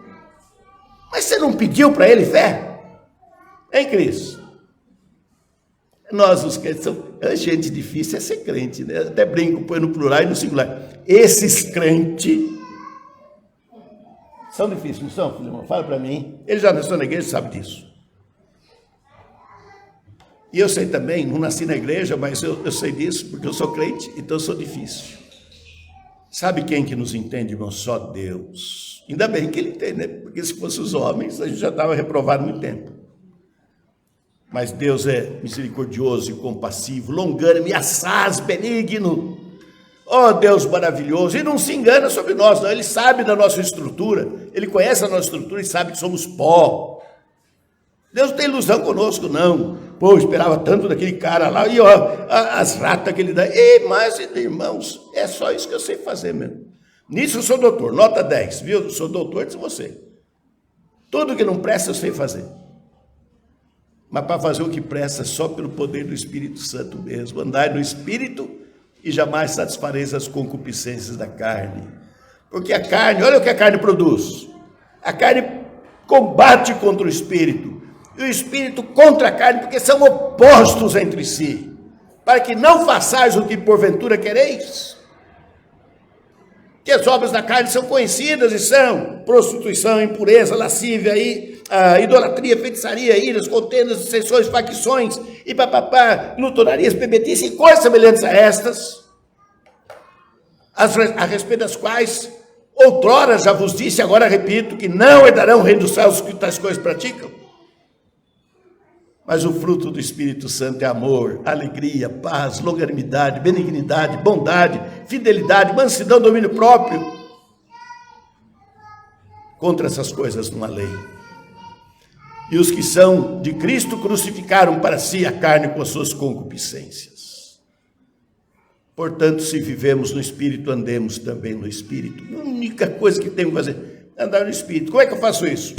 Mas você não pediu para Ele fé? Hein, Cris? Nós, os crentes, a gente difícil é ser crente, né? Até brinco, põe no plural e no singular. Esses crentes são difíceis, não são, filho? Fala para mim. Eles já nasceram na igreja, sabe disso. E eu sei também, não nasci na igreja, mas eu sei disso, porque eu sou crente, então eu sou difícil. Sabe quem que nos entende, irmão? Só Deus. Ainda bem que Ele entende, né? Porque se fosse os homens, a gente já estava reprovado há muito tempo. Mas Deus é misericordioso e compassivo, longânimo e assaz, benigno. Oh, Deus maravilhoso. E não se engana sobre nós, não. Ele sabe da nossa estrutura. Ele conhece a nossa estrutura e sabe que somos pó. Deus não tem ilusão conosco, não. Pô, eu esperava tanto daquele cara lá. E ó, as ratas que ele dá. Mas, irmãos, é só isso que eu sei fazer mesmo. Nisso eu sou doutor, nota 10, viu? Eu sou doutor de você. Tudo que não presta eu sei fazer. Mas para fazer o que presta, só pelo poder do Espírito Santo mesmo. Andai no Espírito e jamais satisfareis as concupiscências da carne. Porque a carne, olha o que a carne produz. A carne combate contra o Espírito. E o Espírito contra a carne, porque são opostos entre si. Para que não façais o que porventura quereis. Que as obras da carne são conhecidas e são prostituição, impureza, lascívia, idolatria, feitiçaria, iras, contendas, dissensões, facções, e papapá, glutonarias, bebedice e coisas semelhantes a estas, a respeito das quais outrora já vos disse, agora repito, que não herdarão o reino dos céus os que tais coisas praticam. Mas o fruto do Espírito Santo é amor, alegria, paz, longanimidade, benignidade, bondade, fidelidade, mansidão, domínio próprio. Contra essas coisas não há lei. E os que são de Cristo crucificaram para si a carne com as suas concupiscências. Portanto, se vivemos no Espírito, andemos também no Espírito. A única coisa que temos que fazer é andar no Espírito. Como é que eu faço isso?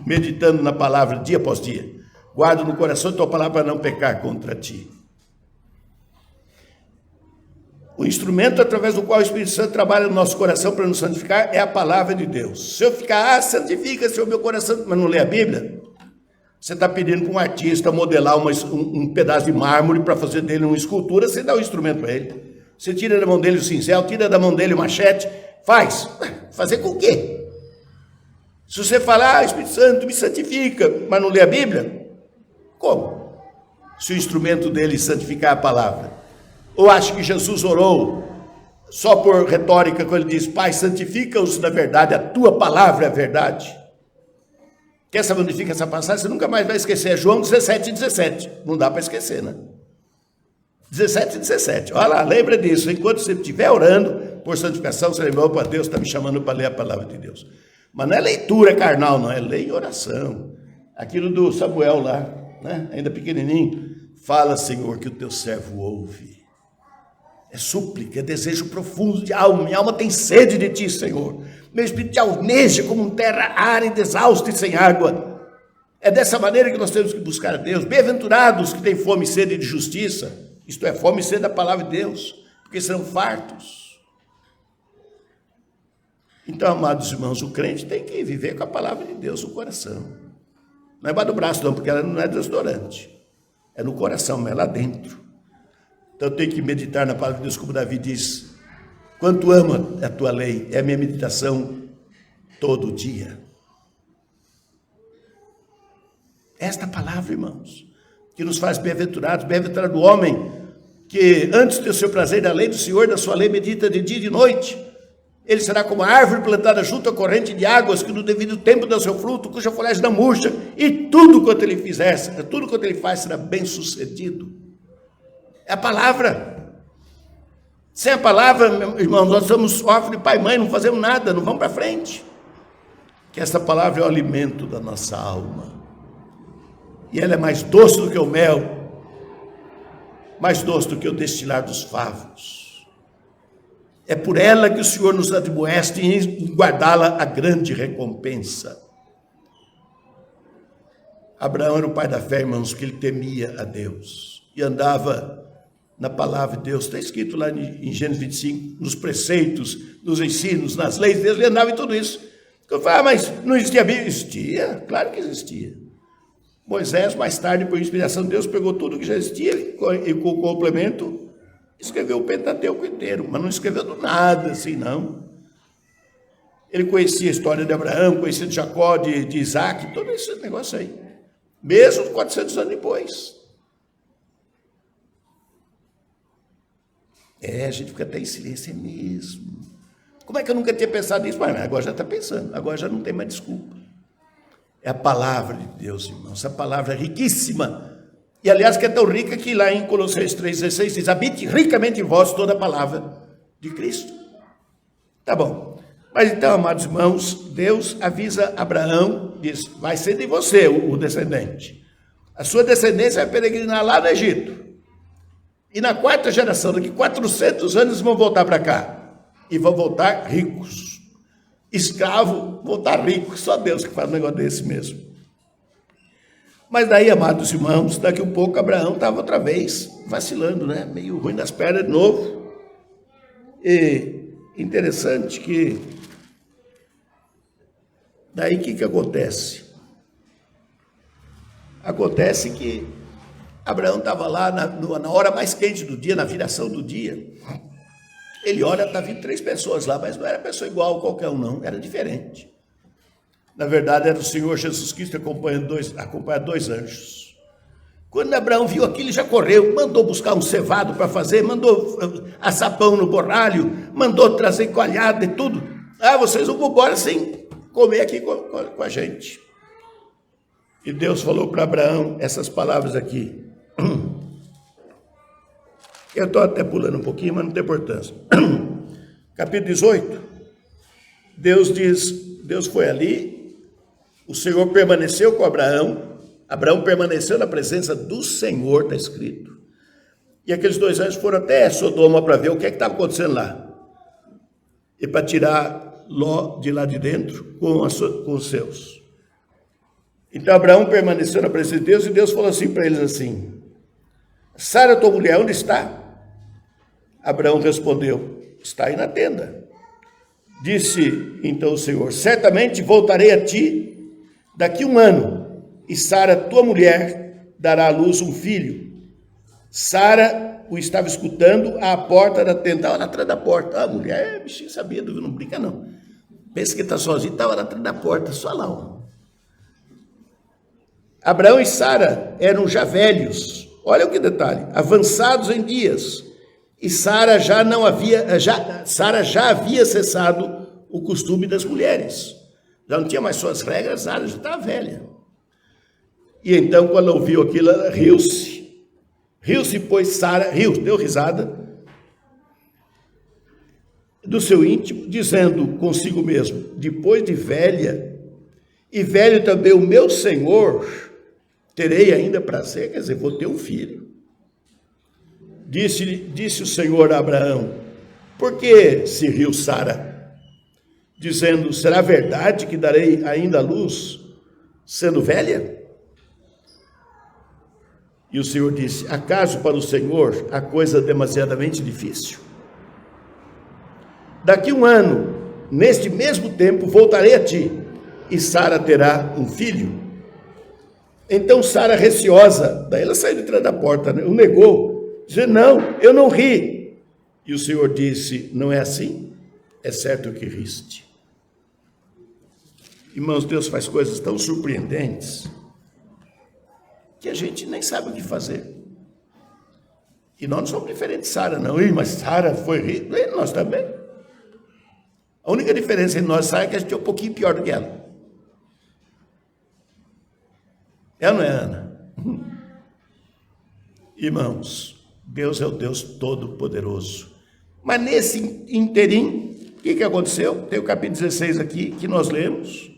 Meditando na palavra dia após dia. Guardo no coração a tua palavra para não pecar contra ti. O instrumento através do qual o Espírito Santo trabalha no nosso coração para nos santificar é a palavra de Deus. Se eu ficar, santifica-se o meu coração, mas não lê a Bíblia, Você está pedindo para um artista modelar um pedaço de mármore para fazer dele uma escultura, você dá o instrumento para ele. Você tira da mão dele o cincel, tira da mão dele o machete, faz. Fazer com o quê? Se você falar, Espírito Santo me santifica, mas não lê a Bíblia, como? Se o instrumento dele santificar a palavra. Ou acha que Jesus orou só por retórica, quando ele diz, Pai, santifica-os na verdade, a tua palavra é a verdade. Quer saber onde fica essa passagem? Você nunca mais vai esquecer. É João 17:17. Não dá para esquecer, né? 17:17. Olha lá, lembra disso. Enquanto você estiver orando por santificação, você lembra, opa, Deus está me chamando para ler a palavra de Deus. Mas não é leitura carnal, não. É ler em oração. Aquilo do Samuel lá, né? Ainda pequenininho. Fala, Senhor, que o teu servo ouve. É súplica, é desejo profundo de alma. Minha alma tem sede de ti, Senhor. Meu espírito te almeja como uma terra árida, exausta e sem água. É dessa maneira que nós temos que buscar a Deus. Bem-aventurados que têm fome e sede de justiça. Isto é, fome e sede da palavra de Deus, porque serão fartos. Então, amados irmãos, o crente tem que viver com a palavra de Deus no coração. Não é embaixo do braço, não, porque ela não é desodorante. É no coração, é lá dentro. Então, eu tenho que meditar na palavra de Deus, como Davi diz, quanto amo a tua lei, é a minha meditação todo dia. Esta palavra, irmãos, que nos faz bem-aventurados, bem-aventurado o homem, que antes de ter o seu prazer da lei do Senhor, da sua lei, medita de dia e de noite. Ele será como a árvore plantada junto à corrente de águas, que no devido tempo dá o seu fruto, cuja folhagem não murcha, e tudo quanto ele fizer, tudo quanto ele faz será bem sucedido. É a palavra. Sem a palavra, irmãos, nós somos órfãos de pai e mãe, não fazemos nada, não vamos para frente. Que essa palavra é o alimento da nossa alma. E ela é mais doce do que o mel, mais doce do que o destilar dos favos. É por ela que o Senhor nos admoeste em guardá-la a grande recompensa. Abraão era o pai da fé, irmãos, que ele temia a Deus e andava na palavra de Deus. Está escrito lá em Gênesis 25, nos preceitos, nos ensinos, nas leis de Deus, ele andava em tudo isso. Eu falo, mas não existia Bíblia? Existia, claro que existia. Moisés, mais tarde, por inspiração de Deus, pegou tudo que já existia e com o complemento, escreveu o Pentateuco inteiro, mas não escreveu do nada, assim, não. Ele conhecia a história de Abraão, conhecia de Jacó, de Isaac, todo esse negócio aí. Mesmo 400 anos depois. A gente fica até em silêncio, é mesmo. Como é que eu nunca tinha pensado nisso? Mas agora já está pensando, agora já não tem mais desculpa. É a palavra de Deus, irmãos. Essa palavra é riquíssima. E, aliás, que é tão rica que lá em Colossenses 3,16 diz, habite ricamente em vós toda a palavra de Cristo. Tá bom. Mas então, amados irmãos, Deus avisa Abraão, diz, vai ser de você o descendente. A sua descendência vai peregrinar lá no Egito. E na quarta geração, daqui 400 anos, vão voltar para cá. E vão voltar ricos. Escravo, voltar rico. Só Deus que faz um negócio desse mesmo. Mas daí, amados irmãos, daqui um pouco Abraão estava outra vez vacilando, né? Meio ruim das pernas de novo. E interessante que daí o que acontece? Acontece que Abraão estava lá na hora mais quente do dia, na viração do dia. Ele olha, está vindo 3 pessoas lá, mas não era pessoa igual a qualquer um, não, era diferente. Na verdade, era o Senhor Jesus Cristo acompanhando 2 anjos. Quando Abraão viu aquilo, ele já correu, mandou buscar um cevado para fazer, mandou assar pão no borralho, mandou trazer coalhada e tudo. Ah, vocês vão embora sem comer aqui com a gente. E Deus falou para Abraão essas palavras aqui. Eu estou até pulando um pouquinho, mas não tem importância. Capítulo 18, Deus foi ali, o Senhor permaneceu com Abraão permaneceu na presença do Senhor, está escrito, e aqueles 2 anjos foram até Sodoma para ver o que estava acontecendo lá, e para tirar Ló de lá de dentro com os seus. Então Abraão permaneceu na presença de Deus, e Deus falou assim para eles assim, Sara, tua mulher, onde está? Abraão respondeu, está aí na tenda. Disse então o Senhor, certamente voltarei a ti daqui 1 ano, e Sara, tua mulher, dará à luz um filho. Sara o estava escutando à porta da tenda, estava atrás da porta. A mulher, bichinho sabido, não brinca não. Pensa que está sozinho, estava atrás da porta, só lá. Ó. Abraão e Sara eram já velhos, olha o que detalhe, avançados em dias. E Sara já havia cessado o costume das mulheres. Já não tinha mais suas regras, Sara já estava velha. E então, quando ouviu aquilo, ela riu-se. Riu-se, pois Sara, deu risada do seu íntimo, dizendo consigo mesmo, depois de velha, e velho também o meu Senhor, terei ainda prazer, quer dizer, vou ter um filho. Disse o Senhor a Abraão, por que se riu Sara? Dizendo, será verdade que darei ainda à luz, sendo velha? E o Senhor disse, acaso para o Senhor a coisa demasiadamente difícil? Daqui 1 ano, neste mesmo tempo, voltarei a ti, e Sara terá um filho. Então Sara, receosa, daí ela saiu de trás da porta, o negou, dizendo, não, eu não ri. E o Senhor disse, não é assim? É certo que riste. Irmãos, Deus faz coisas tão surpreendentes que a gente nem sabe o que fazer. E nós não somos diferentes de Sara, não. Mas Sara foi rica, e nós também. A única diferença entre nós e Sara é que a gente é um pouquinho pior do que ela. Ela não é Ana. Irmãos, Deus é o Deus Todo-Poderoso. Mas nesse interim, o que aconteceu? Tem o capítulo 16 aqui, que nós lemos.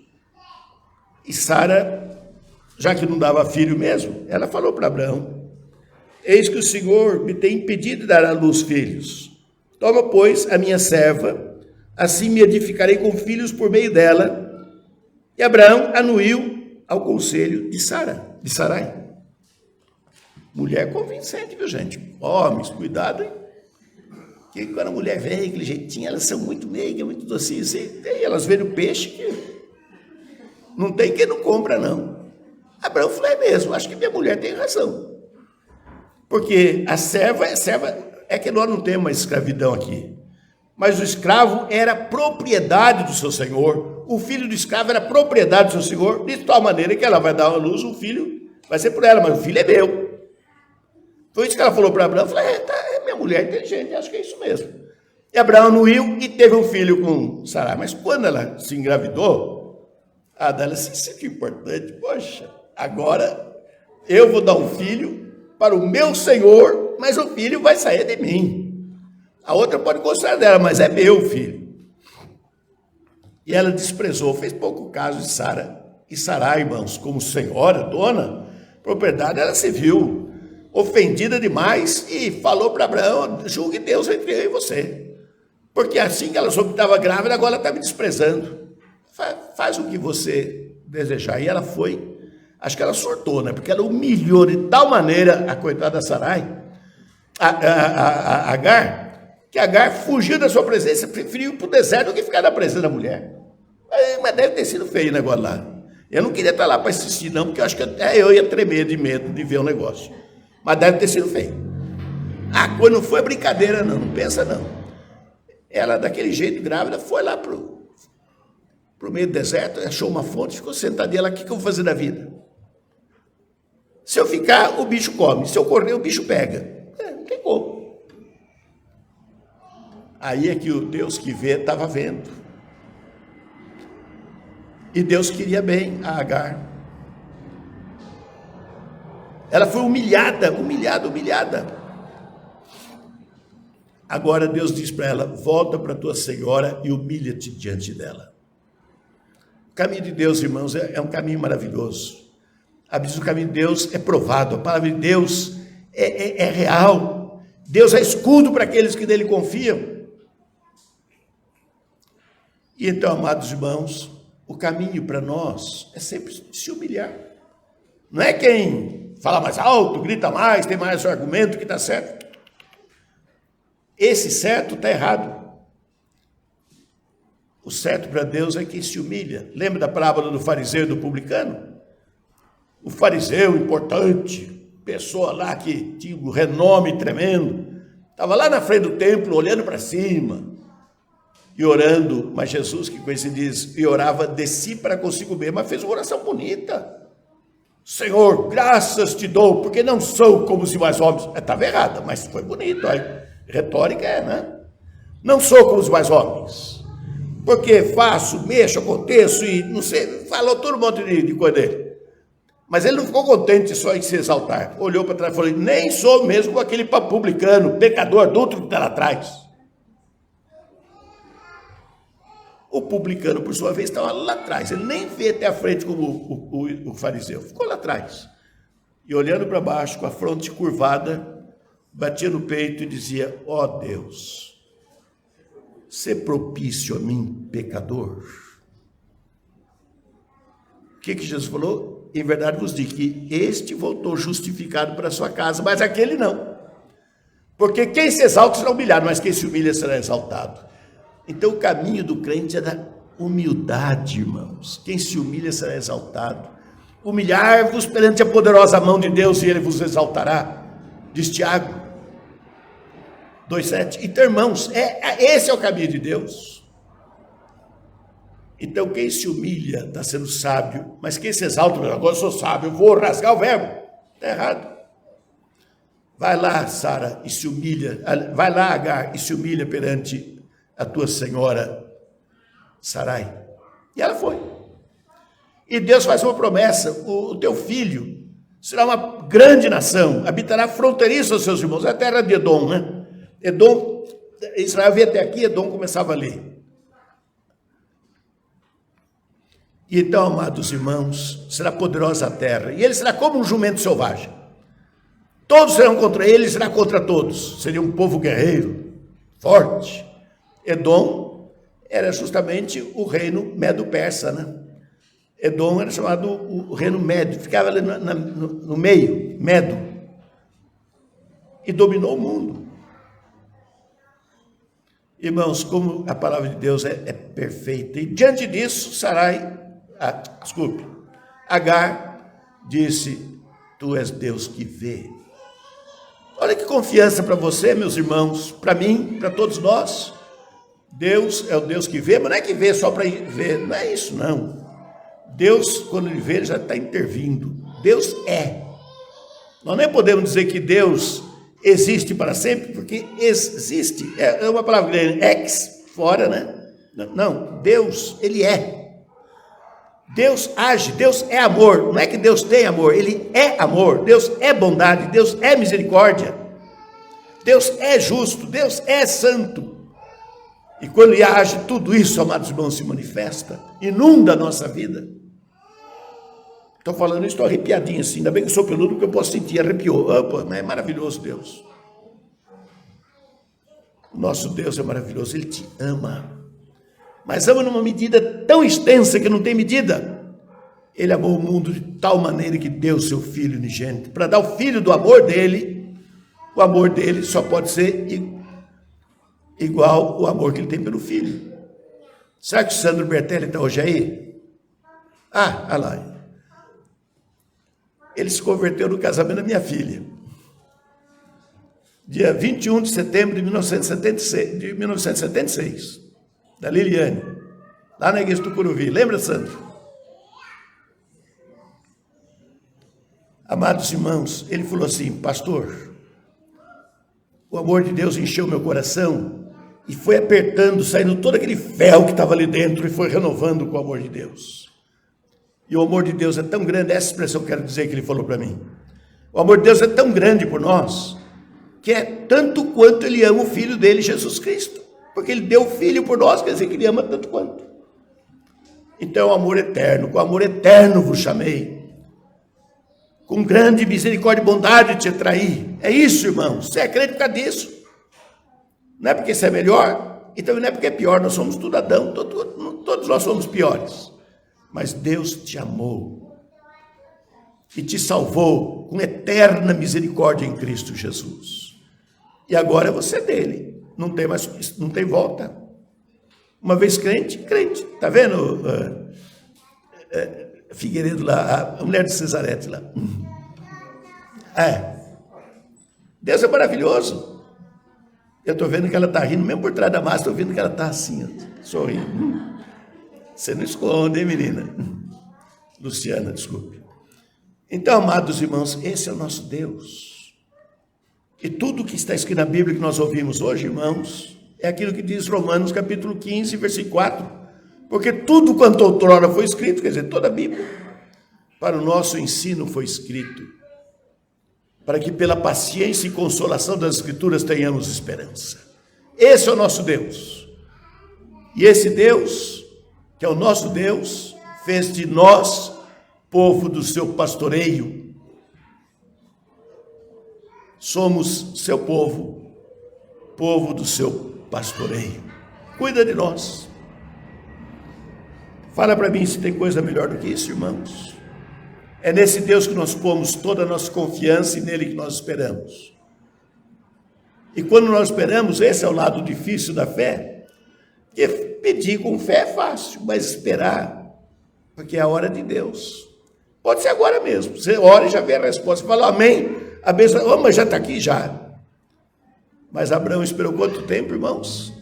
E Sara, já que não dava filho mesmo, ela falou para Abraão, eis que o Senhor me tem impedido de dar à luz filhos. Toma, pois, a minha serva, assim me edificarei com filhos por meio dela. E Abraão anuiu ao conselho de Sarai. Mulher convincente, viu, gente? Homens, cuidado, hein? Porque quando a mulher vem, aquele jeitinho, elas são muito meigas, muito docinhas. E elas veem o peixe que não tem quem não compra, não. Abraão falou, é mesmo, acho que minha mulher tem razão. Porque a serva é que nós não temos mais escravidão aqui. Mas o escravo era propriedade do seu senhor. O filho do escravo era propriedade do seu senhor, de tal maneira que ela vai dar à luz um filho, vai ser por ela, mas o filho é meu. Foi isso que ela falou para Abraão. Eu falei, minha mulher é inteligente, acho que é isso mesmo. E Abraão anuiu e teve um filho com Sarai. Mas quando ela se engravidou, a dela se sentiu importante. Poxa, agora eu vou dar um filho para o meu senhor, mas o filho vai sair de mim. A outra pode gostar dela, mas é meu filho. E ela desprezou, fez pouco caso de Sara. E Sarai, irmãos, como senhora, dona, propriedade, ela se viu ofendida demais e falou para Abraão, julgue Deus entre eu e você. Porque assim que ela soube que estava grávida, agora ela está me desprezando. Faz o que você desejar. E ela foi, acho que ela surtou, né? Porque ela humilhou de tal maneira a coitada Sarai, a Agar, que Agar fugiu da sua presença, preferiu ir para o deserto do que ficar na presença da mulher. Mas deve ter sido feio o negócio lá. Eu não queria estar lá para assistir, não, porque eu acho que até eu ia tremer de medo de ver o negócio. Mas deve ter sido feio. Quando não foi brincadeira, não pensa não. Ela, daquele jeito, grávida, foi lá para o meio do deserto, achou uma fonte, ficou sentadinha lá, o que eu vou fazer da vida? Se eu ficar, o bicho come. Se eu correr, o bicho pega. Não tem como. Aí é que o Deus que vê estava vendo. E Deus queria bem a Agar. Ela foi humilhada. Agora Deus diz para ela, volta para tua senhora e humilha-te diante dela. O caminho de Deus, irmãos, é um caminho maravilhoso. O caminho de Deus é provado, a palavra de Deus é real. Deus é escudo para aqueles que nele confiam. E então, amados irmãos, o caminho para nós é sempre se humilhar. Não é quem fala mais alto, grita mais, tem mais argumento que está certo. Esse certo está errado. O certo para Deus é quem se humilha. Lembra da parábola do fariseu e do publicano? um fariseu importante, pessoa lá que tinha um renome tremendo, estava lá na frente do templo, olhando para cima e orando, mas Jesus, que conhece, diz, e orava de si para consigo mesmo, mas fez uma oração bonita. Senhor, graças te dou, porque não sou como os demais homens. Estava errada, mas foi bonito. A retórica é, né? Não sou como os demais homens, porque faço, mexo, aconteço e não sei, falou todo um monte de coisa dele. Mas ele não ficou contente só em se exaltar. Olhou para trás e falou, nem sou mesmo aquele publicano, pecador, adulto que está lá atrás. O publicano, por sua vez, estava lá atrás. Ele nem veio até a frente como o fariseu. Ficou lá atrás. E olhando para baixo, com a fronte curvada, batia no peito e dizia, ó Deus, sê propício a mim, pecador. O que Jesus falou? Em verdade vos digo que este voltou justificado para a sua casa, mas aquele não. Porque quem se exalta será humilhado, mas quem se humilha será exaltado. Então o caminho do crente é da humildade, irmãos. Quem se humilha será exaltado. Humilhar-vos perante a poderosa mão de Deus e ele vos exaltará, diz Tiago 2,7. Então, irmãos, esse é o caminho de Deus. Então quem se humilha está sendo sábio, mas quem se exalta, agora eu sou sábio, eu vou rasgar o verbo, está errado. Vai lá, Sara, e se humilha, vai lá, Agar, e se humilha perante a tua senhora Sarai. E ela foi. E Deus faz uma promessa, o teu filho será uma grande nação, habitará fronteiriço aos seus irmãos, é a terra de Edom, né? Edom, Israel veio até aqui, Edom começava ali. E então, amados irmãos, será poderosa a terra, e ele será como um jumento selvagem. Todos serão contra ele, será contra todos. Seria um povo guerreiro, forte. Edom era justamente o reino medo-persa, né? Edom era chamado o reino médio, ficava ali no meio, Medo, e dominou o mundo. Irmãos, como a palavra de Deus é perfeita, e diante disso, Agar disse, tu és Deus que vê. Olha que confiança para você, meus irmãos, para mim, para todos nós. Deus é o Deus que vê, mas não é que vê só para ver, não é isso, não. Deus, quando ele vê, ele já está intervindo. Deus é. Nós nem podemos dizer que Deus existe para sempre, porque existe, é uma palavra grega, ex, fora, né? Não, Deus, ele é. Deus age, Deus é amor, não é que Deus tem amor, ele é amor, Deus é bondade, Deus é misericórdia, Deus é justo, Deus é santo. E quando ele age, tudo isso, amados irmãos, se manifesta, inunda a nossa vida. Estou falando isso, estou arrepiadinho assim, ainda bem que eu sou peludo, porque eu posso sentir, arrepiou. É maravilhoso Deus. O nosso Deus é maravilhoso, ele te ama. Mas ama numa medida tão extensa que não tem medida. Ele amou o mundo de tal maneira que deu seu Filho unigênito, para dar o Filho do amor dele. O amor dele só pode ser igual o amor que ele tem pelo Filho. Será que o Sandro Bertelli está hoje aí? Olha lá. Ele se converteu no casamento da minha filha. Dia 21 de setembro de 1976. Da Liliane. Lá na igreja do Curuvi. Lembra, Sandro? Amados irmãos, ele falou assim, pastor, o amor de Deus encheu meu coração e foi apertando, saindo todo aquele ferro que estava ali dentro e foi renovando com o amor de Deus. E o amor de Deus é tão grande, essa expressão eu quero dizer que ele falou para mim. O amor de Deus é tão grande por nós, que é tanto quanto ele ama o Filho dele, Jesus Cristo. Porque ele deu o Filho por nós, quer dizer que ele ama tanto quanto. Então, o amor eterno, com amor eterno vos chamei. Com grande misericórdia e bondade te atraí. É isso, irmãos. Você é crente por causa disso. Não é porque você é melhor, e também não é porque é pior. Nós somos tudo Adão, todos nós somos piores. Mas Deus te amou e te salvou com eterna misericórdia em Cristo Jesus. E agora você é dele, não tem volta. Uma vez crente, crente. Está vendo? Figueiredo lá, a mulher de Cesarete lá. Deus é maravilhoso. Eu estou vendo que ela está rindo, mesmo por trás da máscara, estou vendo que ela está assim, ó, sorrindo. Você não esconde, hein, menina? Luciana, desculpe. Então, amados irmãos, esse é o nosso Deus. E tudo que está escrito na Bíblia que nós ouvimos hoje, irmãos, é aquilo que diz Romanos capítulo 15, versículo 4. Porque tudo quanto outrora foi escrito, quer dizer, toda a Bíblia, para o nosso ensino foi escrito, para que pela paciência e consolação das Escrituras tenhamos esperança. Esse é o nosso Deus. E esse Deus, que é o nosso Deus, fez de nós povo do seu pastoreio. Somos seu povo, povo do seu pastoreio. Cuida de nós. Fala para mim se tem coisa melhor do que isso, irmãos. É nesse Deus que nós pomos toda a nossa confiança e nele que nós esperamos. E quando nós esperamos, esse é o lado difícil da fé, porque pedir com fé é fácil, mas esperar, porque é a hora de Deus. Pode ser agora mesmo, você ora e já vê a resposta, você fala amém, a bênção, mas já está aqui já. Mas Abraão esperou quanto tempo, irmãos?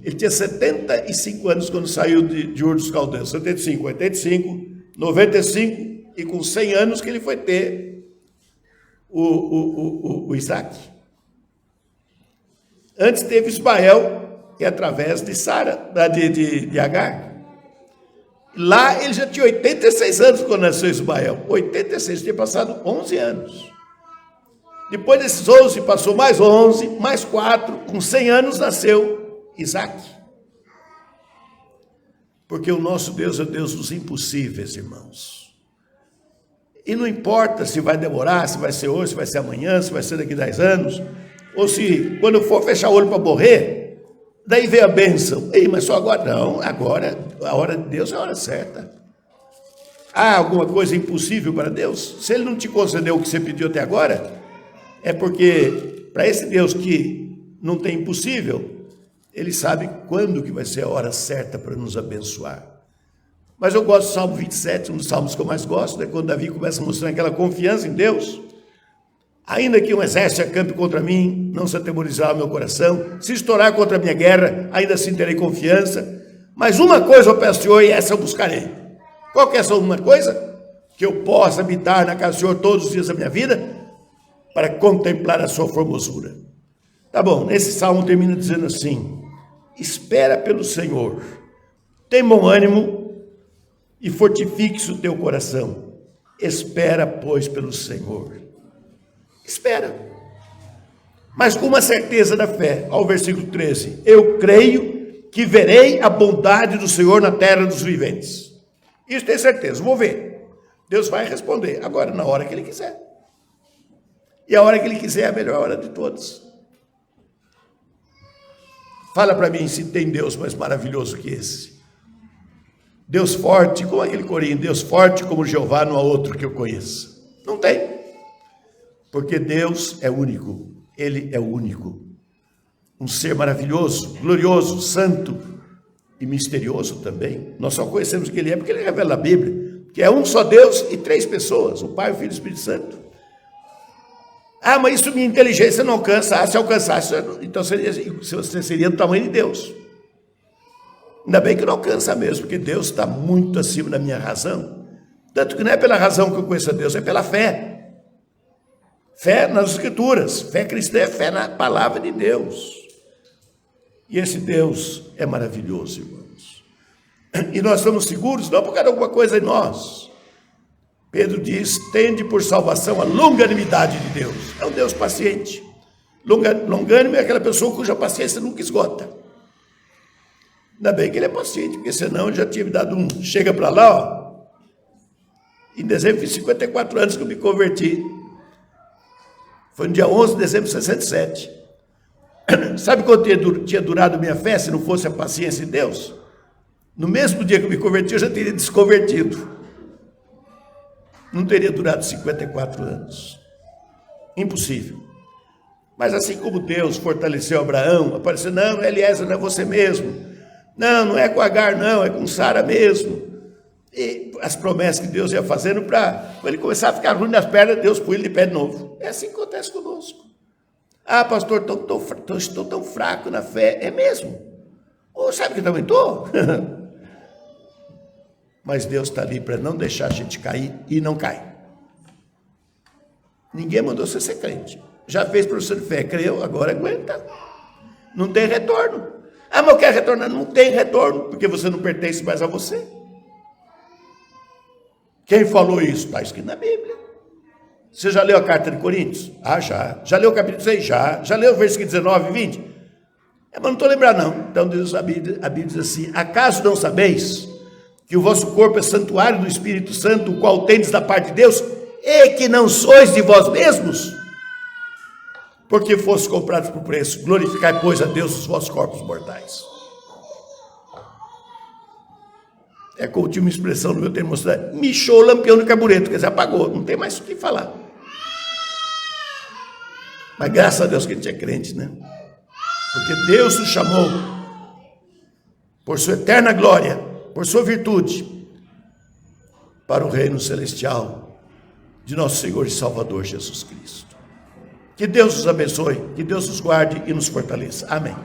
Ele tinha 75 anos quando saiu de Ur dos Caldeus, 75, 85, 95, e com 100 anos que ele foi ter o Isaac. Antes teve Ismael, que é através de Sara, de Agar. Lá ele já tinha 86 anos quando nasceu Ismael. 86, tinha passado 11 anos. Depois desses 11, passou mais 11, mais 4, com 100 anos nasceu Isaac. Porque o nosso Deus é o Deus dos impossíveis, irmãos. E não importa se vai demorar, se vai ser hoje, se vai ser amanhã, se vai ser daqui a 10 anos, ou se quando eu for fechar o olho para morrer, daí vem a bênção. Ei, mas só agora? Não, agora, a hora de Deus é a hora certa. Há alguma coisa impossível para Deus? Se Ele não te concedeu o que você pediu até agora, é porque para esse Deus que não tem impossível, Ele sabe quando que vai ser a hora certa para nos abençoar. Mas eu gosto do Salmo 27, um dos salmos que eu mais gosto, é quando Davi começa a mostrar aquela confiança em Deus. Ainda que um exército acampe contra mim, não se atemorizará o meu coração. Se estourar contra a minha guerra, ainda assim terei confiança. Mas uma coisa eu peço ao Senhor e essa eu buscarei. Qual que é essa uma coisa? Que eu possa habitar na casa do Senhor todos os dias da minha vida, para contemplar a sua formosura. Tá bom, nesse salmo termina dizendo assim: espera pelo Senhor, tem bom ânimo, e fortifique-se o teu coração. Espera, pois, pelo Senhor. Espera. Mas com uma certeza da fé. Ao versículo 13. Eu creio que verei a bondade do Senhor na terra dos viventes. Isso tem certeza, vou ver. Deus vai responder. Agora, na hora que Ele quiser. E a hora que Ele quiser é a melhor hora de todos. Fala para mim se tem Deus mais maravilhoso que esse. Deus forte, como aquele corinho, Deus forte como Jeová, não há outro que eu conheça. Não tem. Porque Deus é único. Ele é o único. Um ser maravilhoso, glorioso, santo e misterioso também. Nós só conhecemos que Ele é porque Ele revela na Bíblia. Que é um só Deus e 3 pessoas, o Pai, o Filho e o Espírito Santo. Ah, mas isso minha inteligência não alcança. Ah, se alcançasse, então você seria do tamanho de Deus. Ainda bem que não alcança mesmo, porque Deus está muito acima da minha razão. Tanto que não é pela razão que eu conheço a Deus, é pela fé. Fé nas Escrituras, fé cristã é fé na palavra de Deus. E esse Deus é maravilhoso, irmãos. E nós estamos seguros, não por causa de alguma coisa em nós. Pedro diz, tende por salvação a longanimidade de Deus. É um Deus paciente. Longânimo é aquela pessoa cuja paciência nunca esgota. Ainda bem que Ele é paciente, porque senão Ele já tinha me dado um chega para lá, ó. Em dezembro, fiz 54 anos que eu me converti. Foi no dia 11 de dezembro de 67. Sabe quanto tinha durado minha fé se não fosse a paciência de Deus? No mesmo dia que eu me converti, eu já teria desconvertido. Não teria durado 54 anos. Impossível. Mas assim como Deus fortaleceu Abraão, apareceu, não, Eliezer, não é você mesmo. Não é com Agar, não, é com Sara mesmo. E as promessas que Deus ia fazendo para ele começar a ficar ruim nas pernas, Deus põe ele de pé de novo. É assim que acontece conosco. Ah, pastor, estou tão fraco na fé. É mesmo? Ou sabe que também estou? Mas Deus está ali para não deixar a gente cair e não cai. Ninguém mandou você ser crente. Já fez profissão de fé, creu, agora aguenta. Não tem retorno. Ah, mas eu quero retornar. Não tem retorno, porque você não pertence mais a você. Quem falou isso? Está escrito na Bíblia. Você já leu a carta de Coríntios? Ah, já. Já leu o capítulo 6? Já. Já leu o versículo 19 e 20? Mas não estou lembrando, não. Então a Bíblia diz assim: acaso não sabeis que o vosso corpo é santuário do Espírito Santo, o qual tendes da parte de Deus, e que não sois de vós mesmos? Porque fostes comprados por preço. Glorificai, pois, a Deus os vossos corpos mortais. É como tinha uma expressão no meu termostato: michou o lampião do carbureto, quer dizer, apagou, não tem mais o que falar. Mas graças a Deus que a gente é crente, né? Porque Deus nos chamou por sua eterna glória, por sua virtude, para o reino celestial de nosso Senhor e Salvador Jesus Cristo. Que Deus nos abençoe, que Deus nos guarde e nos fortaleça. Amém.